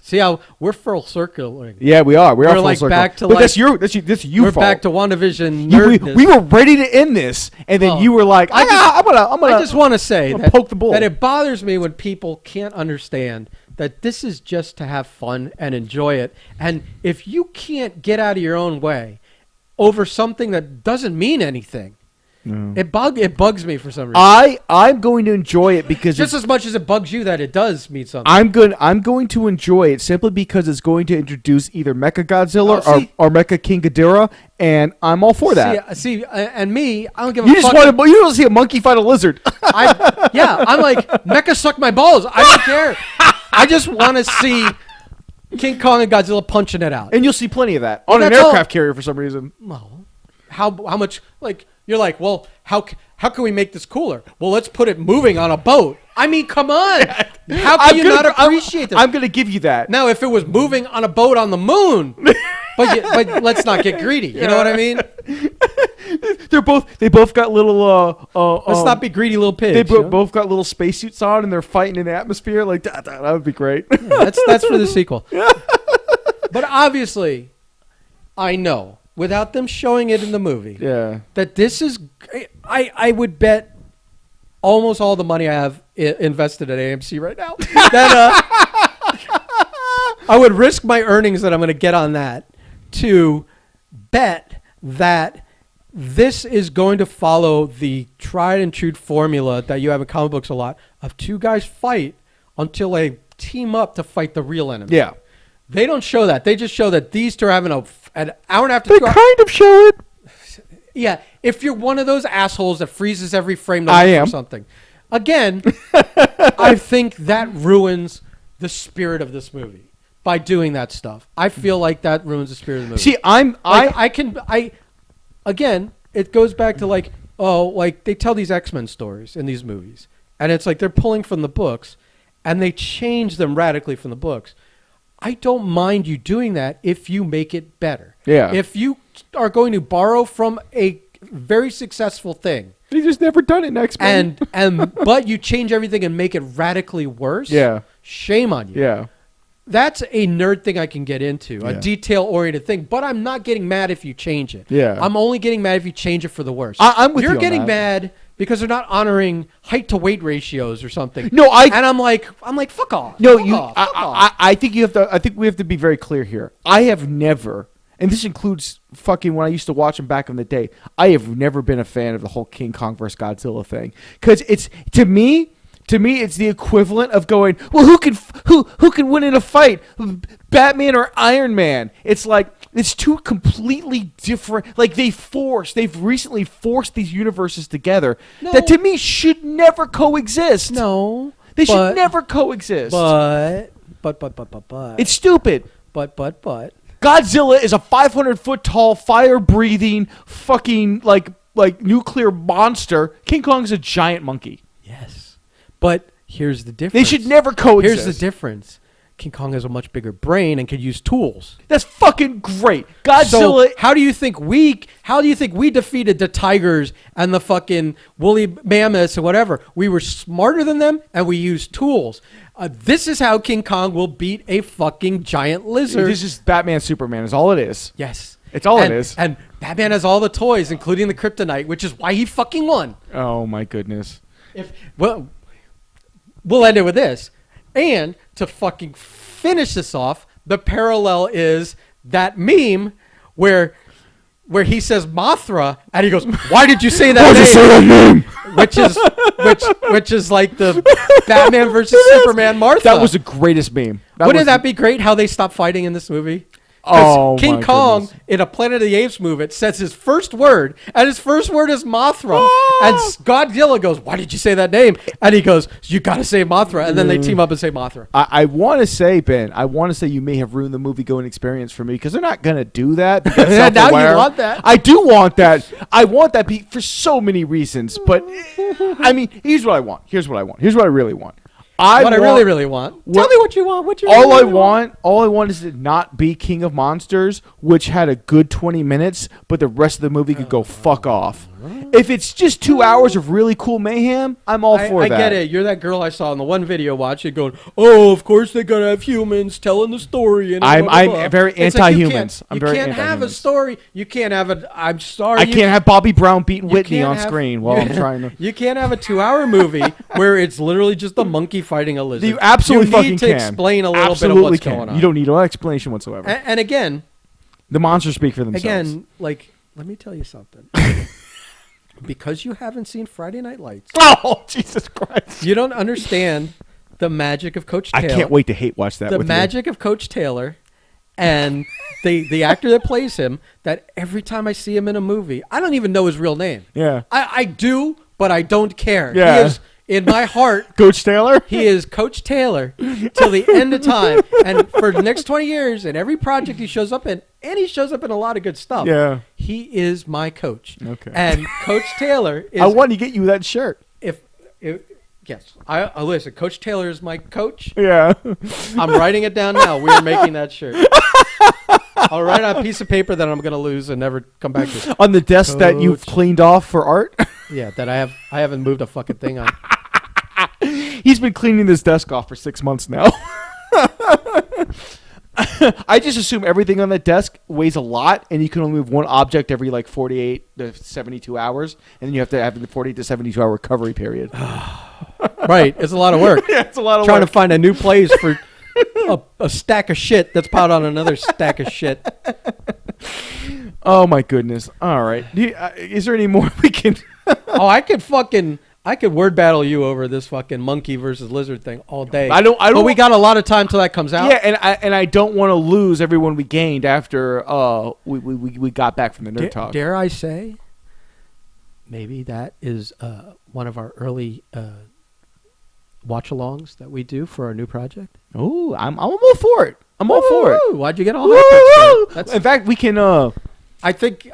See how we're full circle. Yeah, we are. We're full like circle. back to but like, that's your we're fault. back to WandaVision nerdness. We were ready to end this, and then you were like, I'm gonna. I just want to say that, poke the bull. That it bothers me when people can't understand that this is just to have fun and enjoy it. And if you can't get out of your own way over something that doesn't mean anything, it bugs me for some reason. I'm going to enjoy it because just as much as it bugs you that it does mean something. I'm going to enjoy it simply because it's going to introduce either Mecha Godzilla or Mecha King Ghidorah, and I'm all for that. See, and me, I don't give a fuck. You don't want to see a monkey fight a lizard. I'm like, Mecha suck my balls. I don't care. I just want to see King Kong and Godzilla punching it out. And you'll see plenty of that on an aircraft carrier for some reason. Well, how much, like, you're like, well, how can we make this cooler? Well, let's put it moving on a boat. I mean, come on. How can you not appreciate this? I'm going to give you that. Now, if it was moving on a boat on the moon, but let's not get greedy. You know what I mean? They both got little let's not be greedy little pigs. They both got little spacesuits on and they're fighting in the atmosphere like that would be great. Yeah, that's for the sequel. But obviously, I know without them showing it in the movie, that this is I would bet almost all the money I have invested at AMC right now that I would risk my earnings that I'm going to get on that to bet that this is going to follow the tried and true formula that you have in comic books a lot of two guys fight until they team up to fight the real enemy. Yeah. They don't show that. They just show that these two are having an hour and a half to They kind of show it. Yeah. If you're one of those assholes that freezes every frame or something. Again, I think that ruins the spirit of this movie by doing that stuff. I feel like that ruins the spirit of the movie. See, again, it goes back to like they tell these X-Men stories in these movies. And it's like they're pulling from the books and they change them radically from the books. I don't mind you doing that if you make it better. Yeah. If you are going to borrow from a very successful thing. They just never done it in X-Men. But you change everything and make it radically worse. Yeah. Shame on you. Yeah. That's a nerd thing I can get into, a detail-oriented thing. But I'm not getting mad if you change it. Yeah. I'm only getting mad if you change it for the worse. I'm with you You're on getting that. mad because they're not honoring height to weight ratios or something. No, and I'm like, fuck off. No, fuck off. I think you have to. I think we have to be very clear here. I have never, and this includes fucking when I used to watch them back in the day. I have never been a fan of the whole King Kong versus Godzilla thing because it's to me To me, it's the equivalent of going, well, who can win in a fight, Batman or Iron Man? It's like it's two completely different. Like they've recently forced these universes together that to me should never coexist. No, they should never coexist. But it's stupid. But Godzilla is a 500-foot tall, fire-breathing, fucking like nuclear monster. King Kong is a giant monkey. Yes. But here's the difference. They should never coexist. Here's the difference. King Kong has a much bigger brain and could use tools. That's fucking great. Godzilla. So how do you think we defeated the tigers and the fucking woolly mammoths or whatever? We were smarter than them and we used tools. This is how King Kong will beat a fucking giant lizard. This is Batman, Superman is all it is. Yes. It's all it is. And Batman has all the toys, including the kryptonite, which is why he fucking won. Oh my goodness. We'll end it with this. And to fucking finish this off, the parallel is that meme where he says Mothra and he goes, "Why did you say that name?" which is like the Batman versus Superman Martha. That was the greatest meme. Wouldn't that be great how they stopped fighting in this movie? Oh, King Kong in a Planet of the Apes movie says his first word, and his first word is Mothra. And Godzilla goes, "Why did you say that name?" And he goes, "You got to say Mothra." And then they team up and say Mothra. I want to say, Ben, you may have ruined the movie-going experience for me because they're not going to do that. Now you want that. I do want that. I want that for so many reasons. But, I mean, here's what I want. Here's what I really want. I really want. Tell me what you want. All I want is to not be King of Monsters, which had a good 20 minutes, but the rest of the movie could go fuck off. If it's just 2 hours of really cool mayhem, I'm all for that. I get it. You're that girl I saw in the one video watching going, "Oh, of course they're gonna have humans telling the story." And I'm very anti-humans. You can't have a story. You can't have a. I'm sorry. I can't have Bobby Brown beating Whitney on screen while I'm trying to. You can't have a 2-hour movie where it's literally just a monkey fighting a lizard. You absolutely fucking need to explain a little bit of what's going on. You don't need no explanation whatsoever. And again, the monsters speak for themselves. Again, let me tell you something. Because you haven't seen Friday Night Lights. Oh, Jesus Christ. You don't understand the magic of Coach Taylor. I can't wait to hate watch that. The magic of Coach Taylor and the actor that plays him, that every time I see him in a movie, I don't even know his real name. Yeah. I do, but I don't care. Yeah. He is, in my heart, Coach Taylor? He is Coach Taylor till the end of time. And for the next 20 years, in every project he shows up in, and he shows up in a lot of good stuff. Yeah. He is my coach. Okay. And Coach Taylor is... I want to get you that shirt. Yes. I listen, Coach Taylor is my coach. Yeah. I'm writing it down now. We're making that shirt. I'll write on a piece of paper that I'm going to lose and never come back to. On the desk that you've cleaned off for art? Yeah, that I haven't moved a fucking thing on. He's been cleaning this desk off for 6 months now. I just assume everything on that desk weighs a lot, and you can only move one object every 48 to 72 hours, and then you have to have the 48 to 72 hour recovery period. Right, it's a lot of work. Yeah, it's a lot of trying work. to find a new place for a stack of shit that's piled on another stack of shit. Oh my goodness! All right, is there any more we can? I could word battle you over this fucking monkey versus lizard thing all day. I don't. But we got a lot of time till that comes out. Yeah, and I don't want to lose everyone we gained after we got back from the nerd talk. Dare I say, maybe that is one of our early watch-alongs that we do for our new project. Oh, I'm all for it. I'm all for it. Why'd you get all that? In fact, we can. I think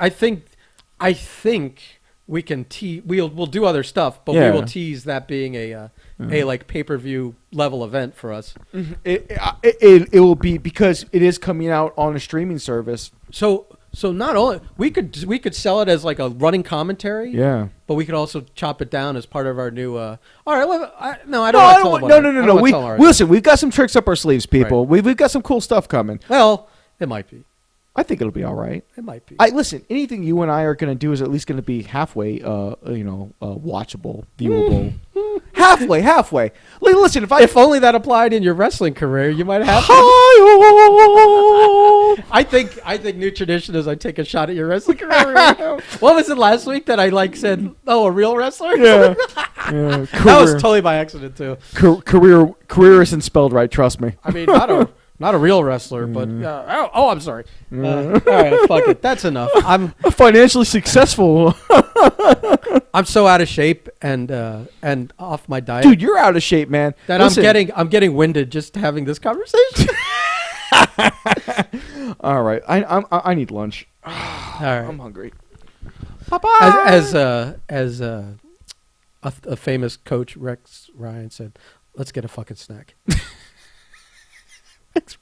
we can tease. We'll do other stuff, but we will tease that being a pay-per-view level event for us. Mm-hmm. It will be because it is coming out on a streaming service. So not only we could sell it as like a running commentary. Yeah. But we could also chop it down as part of our new. All right. No. Listen, we've got some tricks up our sleeves, people. Right. We've got some cool stuff coming. Well, it might be. I think it'll be all right. It might be. Listen, anything you and I are going to do is at least going to be halfway, watchable, viewable. halfway. Listen, if only that applied in your wrestling career, you might have. I think new tradition is I take a shot at your wrestling career. What was it last week that I said? Oh, a real wrestler? Yeah. That was totally by accident too. Career isn't spelled right. Trust me. I mean, not a real wrestler, but I'm sorry. All right, fuck it. That's enough. I'm financially successful. I'm so out of shape and off my diet, dude. You're out of shape, man. That I'm getting winded just having this conversation. All right, I need lunch. All right, I'm hungry. Bye-bye. As a famous coach, Rex Ryan, said, "Let's get a fucking snack." Thanks.